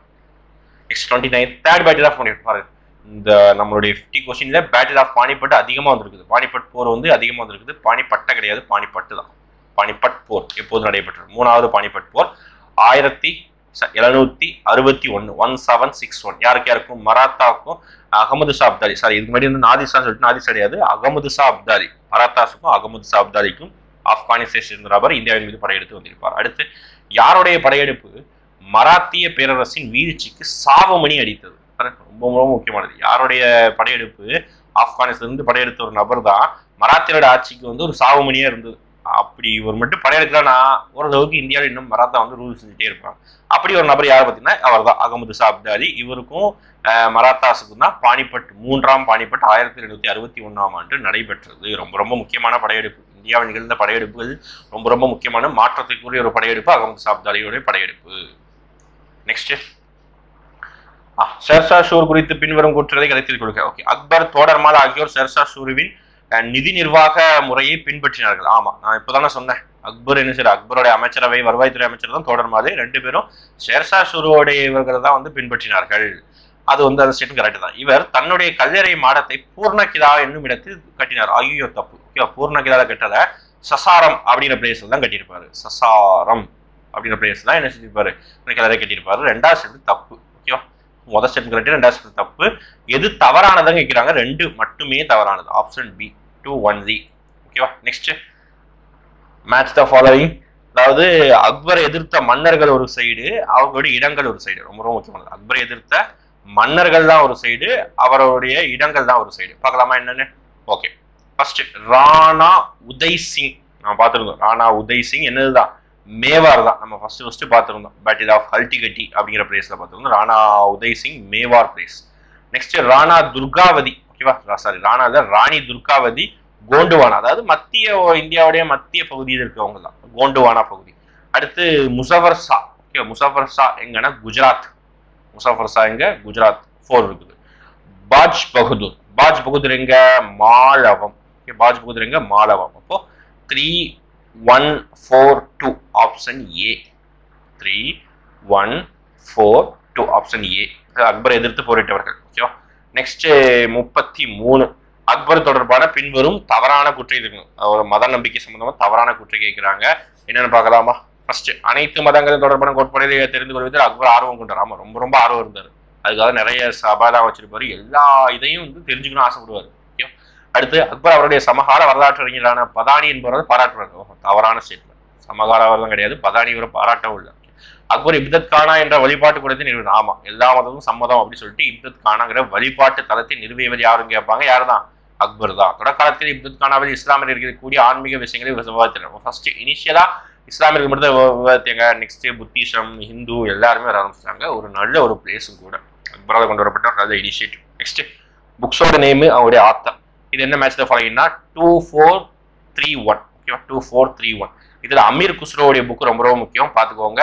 நெக்ஸ்ட் 29. தேர்ட் பேட்டில் ஆஃப் பாருங்க. இந்த நம்மளுடைய 50 கொஸ்டின்ல பேட்டில் ஆஃப் பானிபட் அதிகமா வந்திருக்குது. பானிபட் போர் வந்து அதிகமா வந்திருக்குது. பானிபட்ட கிடையாது, பானிபட்டு தான். பானிபட் போர் எப்போது நடைபெற்றது? 3வது பானிபட் போர் 1761 1761. யாருக்கு யாருக்கும்? மராத்தாவுக்கும் அகமது ஷா அப்தாலி. சாரி, இதுக்கு முன்னாடி வந்து நாதிஷான்னு சொல்லிட்டு நாதிஷ் கிடையாது, அகமது ஷா அப்தாலி. மராத்தாஸுக்கும் அகமது ஷா அப்தாலிக்கும் ஆப்கானிஸ்தான் சேர்ந்த நபர் இந்தியாவின் மீது படையெடுத்து வந்திருப்பார். அடுத்து யாருடைய படையெடுப்பு மராத்திய பேரரசின் வீழ்ச்சிக்கு சாவுமணி அடித்தது? ரொம்ப ரொம்ப முக்கியமானது. யாருடைய படையெடுப்பு? ஆப்கானிஸ்தான் இருந்து படையெடுத்த ஒரு நபர் தான் மராத்தியரோட ஆட்சிக்கு வந்து ஒரு சாவுமணியா இருந்தது. அப்படி இவர் மட்டும் படையெடுக்கலன்னா ஓரளவுக்கு இந்தியாவில் இன்னும் மராத்தா வந்து ரூல் செஞ்சுட்டே இருப்பாங்க. அப்படி ஒரு நபர் யார் பார்த்தீங்கன்னா அவர் தான் அகமது ஷா அப்தாலி. இவருக்கும் மராத்தாஸுக்கும் தான் பானிபட், 3ஆம் பானிபட் 1761ஆம் ஆண்டு நடைபெற்றது. ரொம்ப ரொம்ப முக்கியமான படையெடுப்பு. இந்தியாவில் நிகழ்ந்த படையெடுப்புகள் ரொம்ப ரொம்ப முக்கியமான மாற்றத்துக்குரிய ஒரு படையெடுப்பு அகமது ஷா அப்தாலியோட படையெடுப்பு. நெக்ஸ்ட், ஷெர்ஷா சூர் குறித்து பின்வரும் கூற்றுகளை கருத்தில் கொள்க. ஓகே, அக்பர், தோடர்மால் ஆகியோர் ஷெர்ஷா சூருவின் நிதி நிர்வாக முறையை பின்பற்றினார்கள். ஆமா, நான் இப்பதானே சொன்னேன். அக்பர் என்ன செய்யற, அக்பருடைய அமைச்சரவை வருவாய்த்துறை அமைச்சர் தான் தோடர்மால். 2 பேரும் ஷெர்ஷா சூருவோடைய இவர்கள் தான் வந்து பின்பற்றினார்கள். அது வந்து அந்த ஸ்டேட் கரெக்ட் தான். இவர் தன்னுடைய கல்லறை மாடத்தை பூர்ணகிலா என்னும் இடத்தில் கட்டினார். ஐயோ தப்பு. ஓகே, பூர்ணகிலால கட்டத சசாரம் அப்படிங்கிற பிளேஸ்ல தான் கட்டியிருப்பாரு. சசாரம் அப்படிங்கிற பிளேஸ் தான் என்ன செஞ்சிருப்பாரு, கல்லறை கட்டியிருப்பாரு. 2வது ஸ்டேட் தப்பு. ஓகேவா, முதல் ஸ்டெப் கரெக்ட், 2வது ஸ்டெப் தப்பு. எது தவறானதுன்னு கேட்கிறாங்க. 2 மட்டுமே தவறானது. Option B 2-1Z. ஓகேவா. Next, match the following. அதாவது அக்பரை எதிர்த்த மன்னர்கள் ஒரு சைடு, அவர்களுடைய இடங்கள் ஒரு சைடு. ரொம்ப ரொம்ப முக்கியமானது. அக்பரை எதிர்த்த மன்னர்கள் தான் ஒரு சைடு, அவருடைய இடங்கள் தான் ஒரு சைடு. பார்க்கலாமா என்னன்னு? ஓகே, ஃபர்ஸ்ட் ராணா உதய் சிங் நம்ம பார்த்துருந்தோம். ராணா உதய் சிங் என்னதுதான், மேவார் தான். நம்ம ஃபர்ஸ்ட் பார்த்துருந்தோம். பேட்டில் ஆஃப் ஹல்டிகட்டி அப்படிங்கிற பிளேஸ்ல பார்த்துருந்தோம். ராணா உதய் சிங் மேவார் பிளேஸ். நெக்ஸ்ட் ராணா துர்காவதி. ஓகேவா, சாரி, ராணா ராணி துர்காவதி கோண்டுவானா, அதாவது மத்திய இந்தியாவுடைய மத்திய பகுதியில் இருக்கவங்க தான், கோண்டுவானா பகுதி. அடுத்து முசஃபர் ஷா. ஓகே, முசஃபர் ஷா எங்கன்னா குஜராத். முசஃபர் ஷா எங்க, குஜராத். 4 இருக்குது. பாஜ் பகதூர். பாஜ் பகதூர் எங்க, மாலவம். ஓகே, பாஜ் பகதூர் எங்க, மாலவம். அப்போ 3-1-4-2 ஆப்ஷன் ஏ. 3-1-4-2 option A. அக்பரை எதிர்த்து போரிட்டவர்கள். ஓகேவா. நெக்ஸ்ட் 33, அக்பர் தொடர்பான பின்வரும் தவறான குற்றை இருக்கணும். ஒரு மத நம்பிக்கை சம்பந்தமா தவறான குற்றை கேட்கிறாங்க. என்னன்னு பார்க்கலாமா? ஃபர்ஸ்ட், அனைத்து மதங்கள் தொடர்பான கோட்பாடுகளை தெரிந்து கொள்வதில் அக்பர் ஆர்வம் கொண்டார். ஆமா, ரொம்ப ரொம்ப ஆர்வம் இருந்தார். அதுக்காக நிறைய சபாலாம் வச்சிருப்பாரு. எல்லா இதையும் வந்து தெரிஞ்சுக்கணும் ஆசைப்படுவார். ஓகே. அடுத்து, அக்பர் அவருடைய சமகால வரலாற்று அறிஞரான பதானி என்பவரை பாராட்டுவார். தவறான ஸ்டேட்மெண்ட். சமகால வரலாறு கிடையாது, பதானி இவரை பாராட்டவும் இல்லை. அக்பர் இப்தத் கானா என்ற வழிபாட்டு கூடத்தை நிறுவினார். ஆமா, எல்லா மதமும் சம்மதம் அப்படின்னு சொல்லிட்டு இப்தத் கானாங்கிற வழிபாட்டு தளத்தை நிறுவியவர் யாருன்னு கேட்பாங்க. யாரு தான்? அக்பர் தான். தொடக்காலத்தில் இப்தத் கானாவில் இஸ்லாமியர் இருக்கக்கூடிய ஆன்மீக விஷயங்களை விவாதித்தார். ஃபர்ஸ்ட் இனிஷியலா இஸ்லாமியர்கள் மட்டும் விவாதித்தாங்க. நெக்ஸ்ட் புத்திசம், ஹிந்து எல்லாருமே வர ஆரம்பிச்சாங்க. ஒரு நல்ல ஒரு பிளேஸும் கூட அக்பரால் கொண்டு வரப்பட்ட ஒரு நல்ல இனிஷியேட்டிவ். நெக்ஸ்ட், புக்ஸோட நேம், அவருடைய ஆத்தர். இது என்ன மேட்ச்ல ஃபாலோயிங்னா 2-4-3-1. ஓகேவா, 2-4-3-1. இதுல அமீர் குஸ்ரோவுடைய புக் ரொம்ப ரொம்ப முக்கியம், பார்த்துக்கோங்க.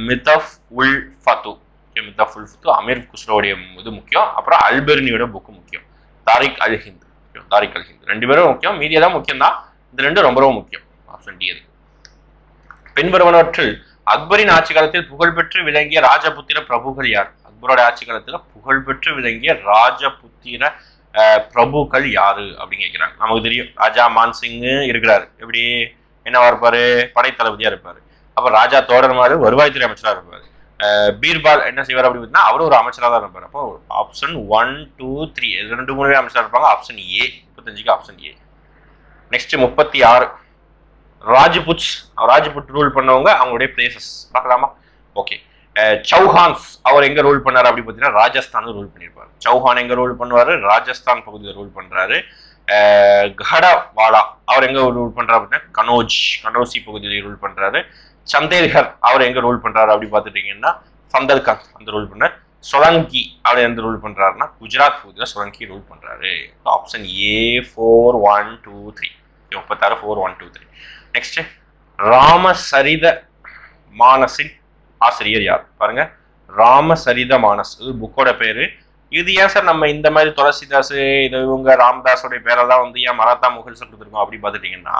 மிதஃப் உல் ஃபத்து. மிதஃப் உல் ஃபத்து அமீர் குஸ்ரோவுடைய இது முக்கியம். அப்புறம் அல்பெர்னியோட புக் முக்கியம். தாரிக் அல் ஹிந்த். தாரிக் அல் ஹிந்த் 2 பேரும் முக்கியம். மீதியெல்லாம் முக்கியம் தான், இந்த 2 ரொம்ப ரொம்ப முக்கியம். ஆப்ஷன் டி இருக்கு. பின்வருவனவற்றில் அக்பரின் ஆட்சி காலத்தில் புகழ்பெற்று விளங்கிய ராஜபுத்திர பிரபுகள் யார்? அக்பரோட ஆட்சி காலத்துல புகழ்பெற்று விளங்கிய ராஜபுத்திர பிரபுக்கள் யாரு அப்படின்னு கேட்கிறாங்க. நமக்கு தெரியும், ராஜா மான்சிங் இருக்கிறாரு. எப்படி என்னவா இருப்பாரு? படைத்தளபதியா இருப்பாரு. அப்ப ராஜா தோடர்மால் வருவாய்த்துறை அமைச்சரா இருப்பாரு. பீர்பால் என்ன செய்வார் அப்படின்னு பார்த்தீங்கன்னா அவரும் ஒரு அமைச்சராக தான் இருப்பார். அப்போ ஆப்ஷன் 1, 2, 3 2-3 அமைச்சராக இருப்பாங்க. Option A. 35க்கு option A. Next 36, Rajput rule பண்ணவங்க, அவங்களுடைய பிளேசஸ் பார்க்கலாமா? ஓகே. சௌஹான்ஸ் அவர் எங்க ரூல் பண்ணாரு அப்படின்னு பார்த்தீங்கன்னா ராஜஸ்தான் ரூல் பண்ணியிருப்பாரு. சௌஹான் எங்க ரூல் பண்ணுவாரு? ராஜஸ்தான் பகுதியில் ரூல் பண்றாரு. கஹடவாலா அவர் எங்க ரூல் பண்றாரு அப்படின்னா கனோசி பகுதியில் ரூல் பண்றாரு. சந்தேர்கர் அவர் எங்க ரூல் பண்றாரு அப்படி பார்த்துட்டீங்கன்னா ஃபந்தல்கந்த் அந்த ரூல் பண்ணார். சொலங்கி அவர் எந்த ரூல் பண்றாருன்னா குஜராத் பகுதியில் சொலங்கி ரூல் பண்றாரு. Option A 4-1-2-3. 36 4-1-2-3. நெக்ஸ்ட், ராமசரித மானஸின் ஆசிரியர் யார்? பாருங்க, ராமசரித மானஸ் இது புக்கோட பேரு. இது ஏன் சார் நம்ம இந்த மாதிரி துளசிதாஸ் இவங்க ராம்தாஸோடைய பேரெல்லாம் வந்து ஏன் மராத்தா முகல்ஸ் கொடுத்துருக்கோம் அப்படின்னு பார்த்துட்டீங்கன்னா,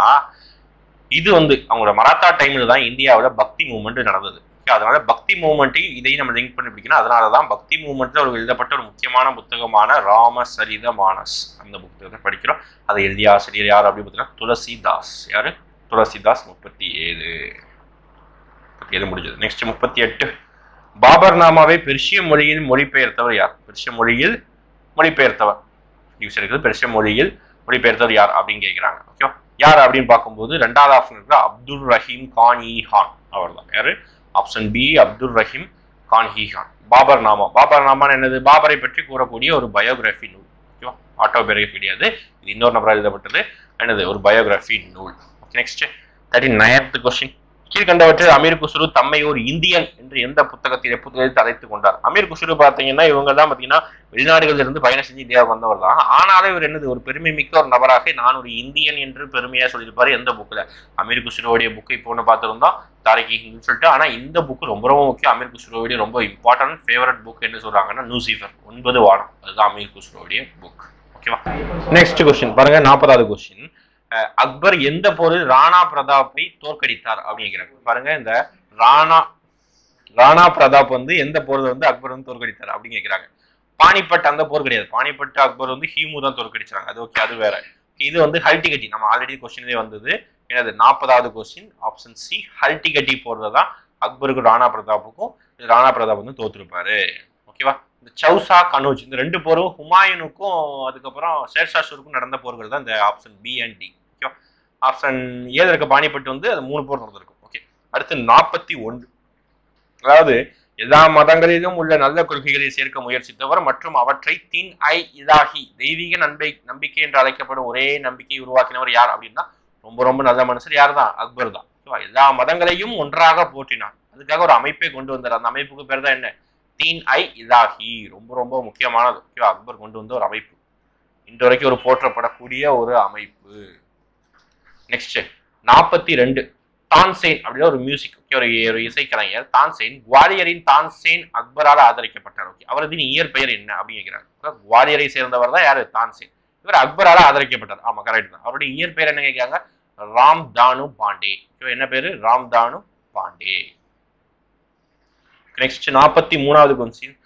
இது வந்து அவங்களோட மராத்தா டைம்ல தான் இந்தியாவோட பக்தி மூவ்மெண்ட் நடந்தது. அதனால பக்தி மூவ்மெண்ட்டையும் இதையும் நம்ம லிங்க் பண்ணி பிடிக்கணும். அதனாலதான் பக்தி மூவ்மெண்ட்ல ஒரு எழுதப்பட்ட ஒரு முக்கியமான புத்தகமான ராமசரித மானஸ் அந்த புத்தகத்தை படிக்கிறோம். அதை எழுதிய ஆசிரியர் யார் அப்படின்னு பார்த்தீங்கன்னா துளசிதாஸ். யாரு? துளசிதாஸ். 37 முடிஞ்சது. நெக்ஸ்ட் 38, பாபர் நாமாவை பெர்ஷிய மொழியில் மொழிபெயர்த்தவர் யார்? பெர்ஷிய மொழியில் மொழிபெயர்த்தவர் பெர்ஷிய மொழியில் மொழிபெயர்த்தவர் யார் அப்படின்னு கேட்கிறாங்க. ஓகே, யார் அப்படின்னு பார்க்கும்போது 2வது ஆப்ஷன் இருக்கிற அப்துல் ரஹீம் கான் இ கான் அவர் தான். யாரு? ஆப்ஷன் பி அப்துல் ரஹீம் கான் இ கான். பாபர் நாமான்னு என்னது? பாபரை பற்றி கூறக்கூடிய ஒரு பயோகிராஃபி நூல். ஓகேவா, ஆட்டோபயோகிராஃபி கிடையாது, இது இன்னொரு நபரால் எழுதப்பட்டது. என்னது? ஒரு பயோகிராஃபி நூல். Next, 39th question. கீழ்கண்டவற்றில் அமீர் குஸ்ரு தம்மை ஒரு இந்தியன் என்று எந்த புத்தகத்தில் அழைத்துக் கொண்டார்? அமீர் குஸ்ரு பாத்தீங்கன்னா இவங்க தான் பாத்தீங்கன்னா வெளிநாடுகளில் இருந்து பயணம் செஞ்சு இந்தியாவுக்கு வந்தவர் தான். ஆனாலும் இவர் என்னது ஒரு பெருமை மிக்க ஒரு நபராக நான் ஒரு இந்தியன் என்று பெருமையா சொல்லியிருப்பாரு. எந்த புக்ல? அமீர் குஸ்ருவோடைய புக்கு இப்போ ஒன்று பார்த்துருந்தோம், தாரிக் ஹிந்துன்னு சொல்லிட்டு. ஆனா இந்த புக்கு ரொம்ப ரொம்ப முக்கியம். அமீர் குஸ்ருவோடைய ரொம்ப இம்பார்ட்டன்ட் ஃபேவரட் புக் என்ன சொல்றாங்கன்னா லூசிஃபர், 9 வானம். அதுதான் அமீர் குஸ்ருவோடைய புக். ஓகேவா? நெக்ஸ்ட் கொஸ்டின் பாருங்க, 40வது கொஸ்டின். அக்பர் எந்த போரில் ராணா பிரதாப்பை தோற்கடித்தார் அப்படிங்கிறாங்க. பாருங்க, இந்த ராணா பிரதாப் வந்து எந்த போர்ல வந்து அக்பர் வந்து தோற்கடித்தார் அப்படின்னு கேட்கிறாங்க. பானிபட் அந்த போர் கிடையாது. பானிபட் அக்பர் வந்து ஹீமு தான் தோற்கடிச்சாங்க. அது ஓகே, அது வேற. இது வந்து ஹல்டிகட்டி, நம்ம ஆல்ரெடி கொஸ்டின்லேயே வந்தது. என்னது 40வது கொஸ்டின், ஆப்ஷன் சி, ஹல்டிகட்டி போர்ல தான் அக்பருக்கு ராணா பிரதாப்புக்கும் ராணா பிரதாப் வந்து தோத்துருப்பாரு. ஓகேவா? இந்த சௌசா கனோஜ் இந்த 2 போரும் ஹுமாயூனுக்கும் அதுக்கப்புறம் ஷேர்ஷா ஷூருக்கும் நடந்த போர்கள் தான் இந்த ஆப்ஷன் பி அண்ட் டி. ஓகேவா? ஆப்ஷன் ஏல இருக்க பானிபட் வந்து அது 3 போர் நடந்திருக்கும். ஓகே, அடுத்து 41. அதாவது எல்லா மதங்களிலும் உள்ள நல்ல கொள்கைகளை சேர்க்க முயற்சித்தவர் மற்றும் அவற்றை தீன் ஐ இலாஹி தெய்வீக நம்பிக்கை என்று அழைக்கப்படும் ஒரே நம்பிக்கையை உருவாக்கினவர் யார் அப்படின்னா ரொம்ப ரொம்ப நல்ல மனுஷர் யார் தான்? அக்பர் தான். எல்லா மதங்களையும் ஒன்றாக போற்றினார். அதுக்காக ஒரு அமைப்பை கொண்டு வந்தார். அந்த அமைப்புக்கு பேர் தான் என்ன? தீன் ஐ இலாஹி. ரொம்ப ரொம்ப முக்கியமானது. அக்பர் கொண்டு வந்த ஒரு அமைப்பு, இன்று வரைக்கும் ஒரு போற்றப்படக்கூடிய ஒரு அமைப்பு. நெக்ஸ்ட் 42. தான்சேன் அப்படின்னா ஒரு மியூசிக், ஒரு இசைக்கலைஞர் தான்சேன் குவாலியரின் தான்சேன் அக்பரால் ஆதரிக்கப்பட்டார். ஓகே, அவரது இயற்பெயர் என்ன அப்படின்னு கேட்கிறாங்க. குவாலியரை சேர்ந்தவர் தான் யாரு? தான்சேன். இவர் அக்பரால் ஆதரிக்கப்பட்டார். ஆமா, கரெக்ட் தான். அவருடைய இயற்பெயர் என்ன கேட்காங்க? ராம் தானு பாண்டே. என்ன பேரு? ராம் தானு பாண்டே. நெக்ஸ்ட் 43வது கொஸ்டின்.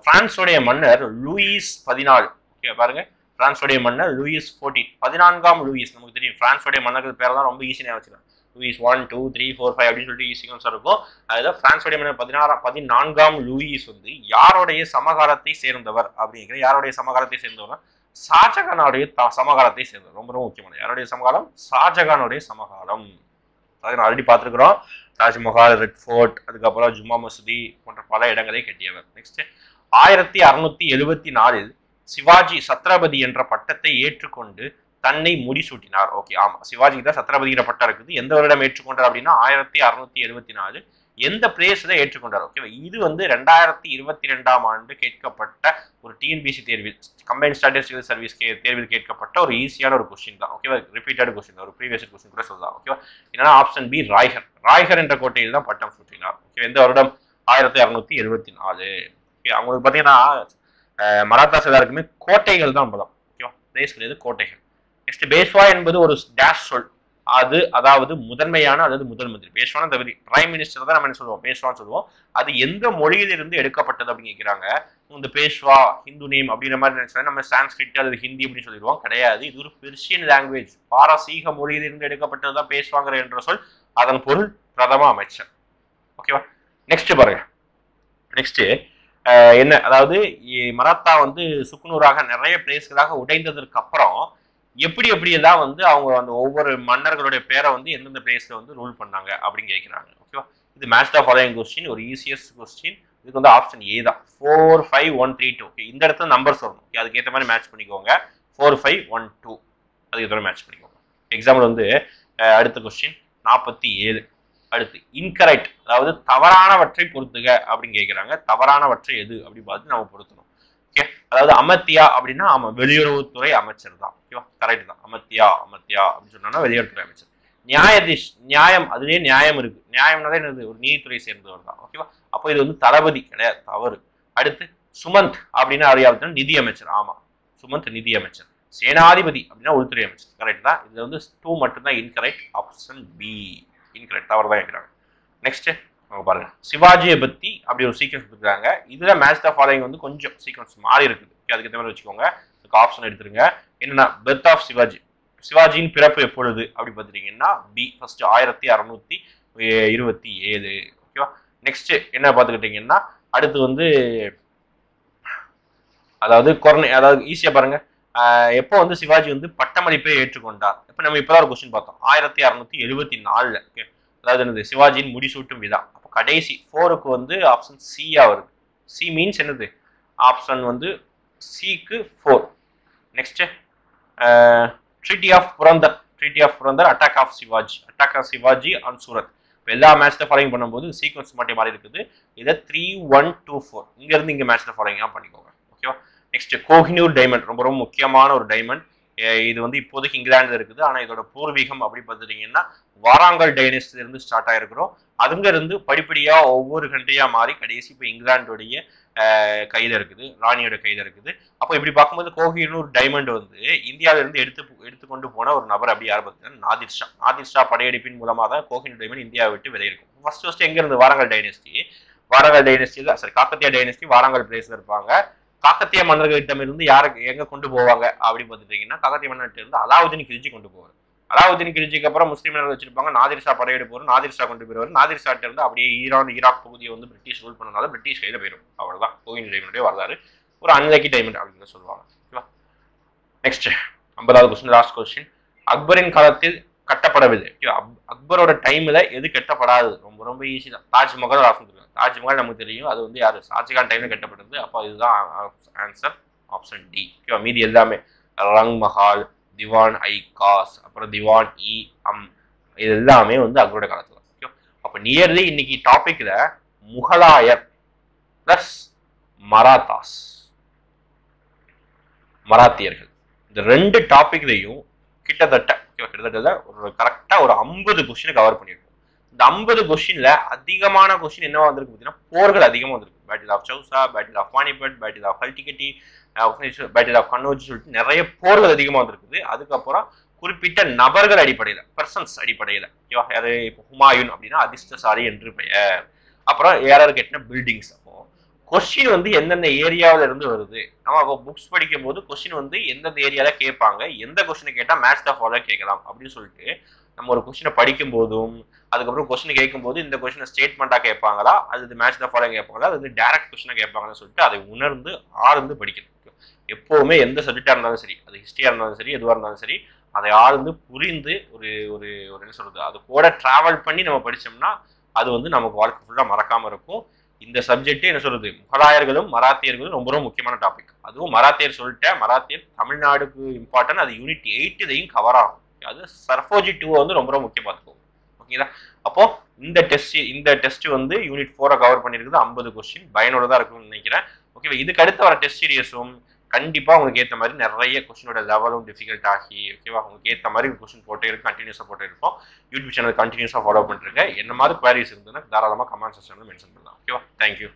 பிரான்ஸோடைய மன்னர் லூயிஸ் 14. ஓகே, பாருங்க, பிரான்ஸோடைய மன்னர் லூயிஸ் 14, 14ஆம் லூயிஸ். நமக்கு தெரியும் பிரான்ஸோடைய மன்னர்கள் பேர் தான் ரொம்ப ஈஸியாக வச்சுக்கலாம். லூயிஸ் 1 2 3 4 5 அப்படின்னு சொல்லிட்டு ஈஸியாக இருக்கும். அதுதான் பிரான்ஸோடைய மன்னர் 14ஆம் லூயிஸ் வந்து யாருடைய சமகாலத்தை சேர்ந்தவர் அப்படிங்கிற. யாருடைய சமகாலத்தை சேர்ந்தவர்? ஷாஜகானுடைய சமகாலத்தை சேர்ந்தவர். ரொம்ப ரொம்ப முக்கியமான யாருடைய சமகாலம்? ஷாஜகானுடைய சமகாலம். ஆல்ரெடி பார்த்துருக்கிறோம். தாஜ்மஹால், ரெட் ஃபோர்ட், அதுக்கப்புறம் ஜும்மா மசூதி போன்ற பல இடங்களை கட்டியவர். நெக்ஸ்ட் 1674 சிவாஜி சத்ரபதி என்ற பட்டத்தை ஏற்றுக்கொண்டு தன்னை முடிசூட்டினார். ஓகே, ஆமா, சிவாஜிக்கு தான் சத்ரபதிங்கிற பட்டம் இருக்குது. எந்த வருடம் ஏற்றுக்கொண்டார் அப்படின்னா 1674 எந்த பிளேஸ்ல ஏற்றுக்கொண்டார்? ஓகேவா? இது வந்து 2022ஆம் ஆண்டு கேட்கப்பட்ட ஒரு டிஎன்பிசி தேர்வில், கம்பைன்ட் ஸ்டாட்டிஸ்டிக்கல் சர்வீஸ் தேர்வில் கேட்கப்பட்ட ஒரு ஈஸியான ஒரு கொஸ்டின் தான். ஓகேவா? ரிப்பீட்டட் கொஸ்டின், ஒரு ப்ரீவியஸ் கொஸ்டின் கூட சொல்லலாம். ஓகேவா? என்னன்னா ஆப்ஷன் பி, ராய்கர். ராய்கர் என்ற கோட்டையில் தான் பட்டம் சூட்டினார். ஓகே, எந்த வருடம்? 1674. ஓகே, அவங்களுக்கு பார்த்தீங்கன்னா மராத்தாஸ் எல்லாருக்குமே கோட்டைகள் தான் பலம். ஓகேவா? பிளேஸ் கிடையாது, கோட்டைகள். நெக்ஸ்ட் பேஷ்வா என்பது ஒரு டேஷ் சொல். அது அதாவது முதன்மையான அல்லது முதல் மந்திரி. பேஷ்வான இந்த பிரைம் மினிஸ்டர் தான் நம்ம என்ன சொல்லுவோம்? பேஷ்வான்னு சொல்லுவோம். அது எந்த மொழியிலிருந்து எடுக்கப்பட்டது அப்படின்னு கேட்கிறாங்க. இந்த பேஷ்வா ஹிந்து நேம் அப்படின்ற மாதிரி நினைச்சா நம்ம சான்ஸ்கிரிட் அல்லது ஹிந்தி அப்படின்னு சொல்லிடுவோம். கிடையாது, இது ஒரு பெர்ஷியன் லாங்குவேஜ், பாரசீக மொழியிலிருந்து எடுக்கப்பட்டது தான் பேஷ்வாங்கிற என்ற சொல். அதன் பொருள் பிரதம அமைச்சர். ஓகேவா? நெக்ஸ்ட் பாருங்க. நெக்ஸ்ட் என்ன, அதாவது மராத்தா வந்து சுக்குநூறாக நிறைய பிளேஸ்களாக உடைந்ததற்கு அப்புறம் எப்படியெல்லாம் வந்து அவங்க அந்த ஒவ்வொரு மன்னர்களுடைய பேரை வந்து எந்தெந்த பிளேஸ்ல வந்து ரூல் பண்ணாங்க அப்படின்னு கேட்கிறாங்க. ஓகேவா? இது மேட்ச் த ஃபாலோயிங் கொஸ்டின், ஒரு ஈஸியஸ்ட் கொஸ்டின். இதுக்கு வந்து ஆப்ஷன் ஏ தான், 4 5 1 3 2. ஓகே, இந்த இடத்துல நம்பர்ஸ் வரணும். ஓகே, அதுக்கு ஏற்ற மாதிரி மேட்ச் பண்ணிக்கோங்க. 4 5 1 2 அதுக்கு ஏற்ற மாதிரி மேட்ச் பண்ணிக்கோங்க. எக்ஸாம்பிள் வந்து அடுத்த கொஸ்டின் 47. அடுத்து இன்கரெக்ட், அதாவது தவறானவற்றை பொறுத்துக அப்படின்னு கேட்கிறாங்க. தவறானவற்றை எது அப்படின்னு பார்த்து நம்ம பொருத்தணும். ஓகே, அதாவது அமத்தியா அப்படின்னா ஆமா, வெளியுறவுத்துறை அமைச்சர் தான். ஓகேவா? கரெக்ட் தான். அமத்தியா அப்படின்னு சொன்னா வெளியுறவுத்துறை அமைச்சர். நியாயதீஷ், நியாயம், அதுலயே நியாயம் இருக்கு. நியாயம்னாலே என்னது? ஒரு நீதித்துறை சேர்ந்தவர் தான். ஓகேவா? அப்போ இது வந்து தளபதி கிடையாது, தவறு. அடுத்து சுமந்த் அப்படின்னா அறியாத நிதி அமைச்சர். ஆமா, சுமந்த் நிதி அமைச்சர். சேனாதிபதி அப்படின்னா உள்துறை அமைச்சர். கரெக்ட் தான். இது வந்து 2 மட்டும்தான் இன்கரெக்ட். ஆப்ஷன் பி இன்கரெக்ட், தவறு தான் கேட்கிறாங்க. நெக்ஸ்ட் பாருங்க, சிவாஜியை பத்தி அப்படி ஒரு சீக்வன்ஸ் கொடுத்துருக்காங்க. இதுல மேட்ச் த ஃபாலோயிங் வந்து கொஞ்சம் சீக்வன்ஸ் மாறி இருக்குது. அதுக்கு ஏற்ற மாதிரி வச்சுக்கோங்க. அதுக்கு ஆப்ஷன் எடுத்துருங்க. என்னன்னா பெர்த் ஆஃப் சிவாஜி, சிவாஜியின் பிறப்பு எப்பொழுது அப்படி பார்த்துட்டீங்கன்னா பி, ஃபர்ஸ்ட் 1627. ஓகேவா? நெக்ஸ்ட் என்ன பார்த்துக்கிட்டீங்கன்னா அடுத்து வந்து அதாவது அதாவது ஈஸியா பாருங்க, எப்போ வந்து சிவாஜி வந்து பட்டமளிப்பை ஏற்றுக்கொண்டார்? இப்போ நம்ம இப்பதான் ஒரு கொஸ்டின் பார்த்தோம் 1674. ஓகே, அதாவது என்னது? சிவாஜியின் முடிசூட்டும் விழா. அப்போ கடைசி 4க்கு வந்து ஆப்ஷன் சியா வருது. சி மீன்ஸ் என்னது? ஆப்ஷன் வந்து சிக்கு 4. Next treaty of Purandar. Treaty of Purandar, attack of Shivaji and Surat. எல்லா மேட்ச்ல ஃபாலோயிங் பண்ணும்போது சீக்வன்ஸ் மட்டும் மாறி இருக்குது. இதை 3-1-2-4 இங்க இருந்து இங்க மேட்ச்ல ஃபாலோயிங்கா பண்ணிக்கோங்க. ஓகேவா? நெக்ஸ்ட் கோஹினூர் டைமண்ட், ரொம்ப ரொம்ப முக்கியமான ஒரு டைமண்ட். இது வந்து இப்போதைக்கு இங்கிலாந்துல இருக்குது. ஆனா இதோட பூர்வீகம் அப்படி பார்த்துட்டீங்கன்னா வாராங்கல் டைனஸ்டில இருந்து ஸ்டார்ட் ஆயிருக்கிறோம். அதுங்க இருந்து படிப்படியா ஒவ்வொரு கண்ட்ரியா மாறி கடைசி இப்போ இங்கிலாந்துடைய கையில இருக்குது, ராணியோட கையில இருக்குது. அப்போ இப்படி பார்க்கும்போது கோஹினூர் டைமண்ட் வந்து இந்தியாவில இருந்து எடுத்துக்கொண்டு போன ஒரு நபர் அப்படி யார் பார்த்தீங்கன்னா நாதிர் ஷா படையெடுப்பின் மூலமா தான் கோஹினூர் டைமண்ட் இந்தியாவை விட்டு விளையிருக்கும். ஃபர்ஸ்ட் எங்க இருந்து வாராங்கல் டைனஸ்டியில சாரி காக்கத்தியா டைனஸ்டி வாராங்கல் பிளேஸ்ல இருப்பாங்க. காக்கத்திய மன்னர்களிடம் இருந்து யாருக்கு எங்க கொண்டு போவாங்க அப்படின்னு பார்த்துட்டீங்கன்னா காக்கத்திய மன்னர்கிட்ட இருந்து அலாவுதீன் கில்ஜி கொண்டு போவார். அலாவுதீன் கில்ஜிக்கு அப்புறம் முஸ்லீம்கள் வச்சிருப்பாங்க. நாதிர் ஷா படையெடுப்பு வரும், நாதிர் ஷா கொண்டு போயிருவார். நாதிர் ஷாட்ட இருந்து அப்படியே ஈராக் பகுதியை வந்து பிரிட்டிஷ் ரூல் பண்ணனால பிரிட்டிஷ் கையில போயிடும். அவ்வளவுதான் கோஹினூர் டைமண்டே வரலாறு. ஒரு அன்லக்கி டைமண்ட் அப்படின்னு சொல்லுவாங்க. ஓகேவா? நெக்ஸ்ட் 50வது கொஸ்டின், லாஸ்ட் கொஸ்டின். அக்பரின் காலத்தில் கட்டப்படவில்லை. அக்பரோட டைம்ல எது கட்டப்படாது? ரொம்ப ரொம்ப ஈஸி தான். தாஜ்மஹால் தாஜ்மஹால் நமக்கு தெரியும். அது வந்து யாரு? ஷாஜகான் டைம்ல கட்டப்பட்டது. அப்போ இதுதான் ஆன்சர், ஆப்ஷன் டி. ஓகேவா? மீதி எல்லாமே ரங் மஹால், திவான் ஐ காஸ், அப்புறம் திவான் இ அம், இது எல்லாமே வந்து அக்பரோட காலத்துல. ஓகே, அப்ப நியர்லி இன்னைக்கு டாபிக்ல முகலாயர் பிளஸ் மராத்தியர்கள், இந்த ரெண்டு டாபிக்லையும் கிட்டத்தட்ட ஒரு கரெக்டா ஒரு 50 கொஸ்டின் கவர் பண்ணிருக்கோம். இந்த 50 கொஸ்டின்ல அதிகமான கொஸ்டின் என்னவா வந்திருக்கு பார்த்தீங்கன்னா போர்கள் அதிகமா வந்திருக்கு. Battle of Chausa, battle of Panipat, battle of Haldighati, battle of Kannauj சொல்லிட்டு நிறைய போர்கள் அதிகமா வந்திருக்குது. அதுக்கப்புறம் குறிப்பிட்ட நபர்கள் அடிப்படையில, பர்சன்ஸ் அடிப்படையில, யாரு இப்போ ஹுமாயூன் அப்படின்னா அதிர்ஷ்டசாலி என்று பெயர். அப்புறம் யாராரு கேட்டினா பில்டிங்ஸ். அப்போ கொஸ்டின் வந்து எந்தெந்த ஏரியாவில இருந்து வருது, நம்ம அப்போ புக்ஸ் படிக்கும் போது கொஸ்டின் வந்து எந்தெந்த ஏரியால கேட்பாங்க, எந்த கொஸ்டினை கேட்டா மேட்ச் த ஃபாலோ கேட்கலாம் அப்படின்னு சொல்லிட்டு நம்ம ஒரு கொஸ்டினை படிக்கும் போதும் அதுக்கப்புறம் கொஸ்டின் கேட்கும் போது இந்த கொஸ்டினை ஸ்டேட்மெண்டா கேட்பாங்களா, அது மேட்ச் த ஃபாலோ கேட்பாங்களா, அது டைரக்ட் கொஸ்டினா கேட்பாங்கன்னு சொல்லிட்டு அதை உணர்ந்து ஆழ்ந்து படிக்கணும். எப்பவுமே எந்த சப்ஜெக்டா இருந்தாலும் சரி, அது ஹிஸ்டரியா இருந்தாலும் சரி, எதுவாக இருந்தாலும் சரி, அதை ஆழ்ந்து புரிந்து ஒரு ஒரு என்ன சொல்றது, அது கூட டிராவல் பண்ணி நம்ம படிச்சோம்னா அது வந்து நமக்கு வாழ்க்கை ஃபுல்லா மறக்காம இருக்கும். இந்த சப்ஜெக்ட் என்ன சொல்றது, முகலாயர்களும் மராத்தியர்களும் ரொம்ப ரொம்ப முக்கியமான டாபிக். அதுவும் மராத்தியர் சொல்லிட்டேன், மராத்தியர் தமிழ்நாடுக்கு இம்பார்ட்டன்ட். அது யூனிட் 8 இதையும் கவர் ஆகும். அது சர்ஃபோஜி 2 வந்து ரொம்ப ரொம்ப முக்கியம் பார்த்துக்கோங்க. ஓகேங்களா? அப்போ இந்த டெஸ்ட் வந்து யூனிட் 4 கவர் பண்ணிருக்குது. 50 கொஸ்டின் பயனுள்ளதா இருக்கும்னு நினைக்கிறேன். ஓகேவா? இதுக்கு அடுத்து வர டெஸ்ட் சீரியஸும் கண்டிப்பா உங்களுக்கு ஏற்ற மாதிரி நிறைய கொஸ்டினோட லெவலும் டிஃபிகல்ட் ஆகி, ஓகேவா, உங்களுக்கு ஏற்ற மாதிரி கொஸ்டின் போட்டே இருக்கும், கண்டினியூஸா போட்டே இருக்கும். யூடியூப் சேனல் கண்டினியூஸா ஃபாலோ பண்ணிருக்கேன். என்ன மாதிரி குவாரிஸ் இருந்ததுன்னா தாராளமா கமெண்ட் செக்ஷன்ல மென்ஷன் பண்ணலாம். ஓகேவா? தேங்க்யூ.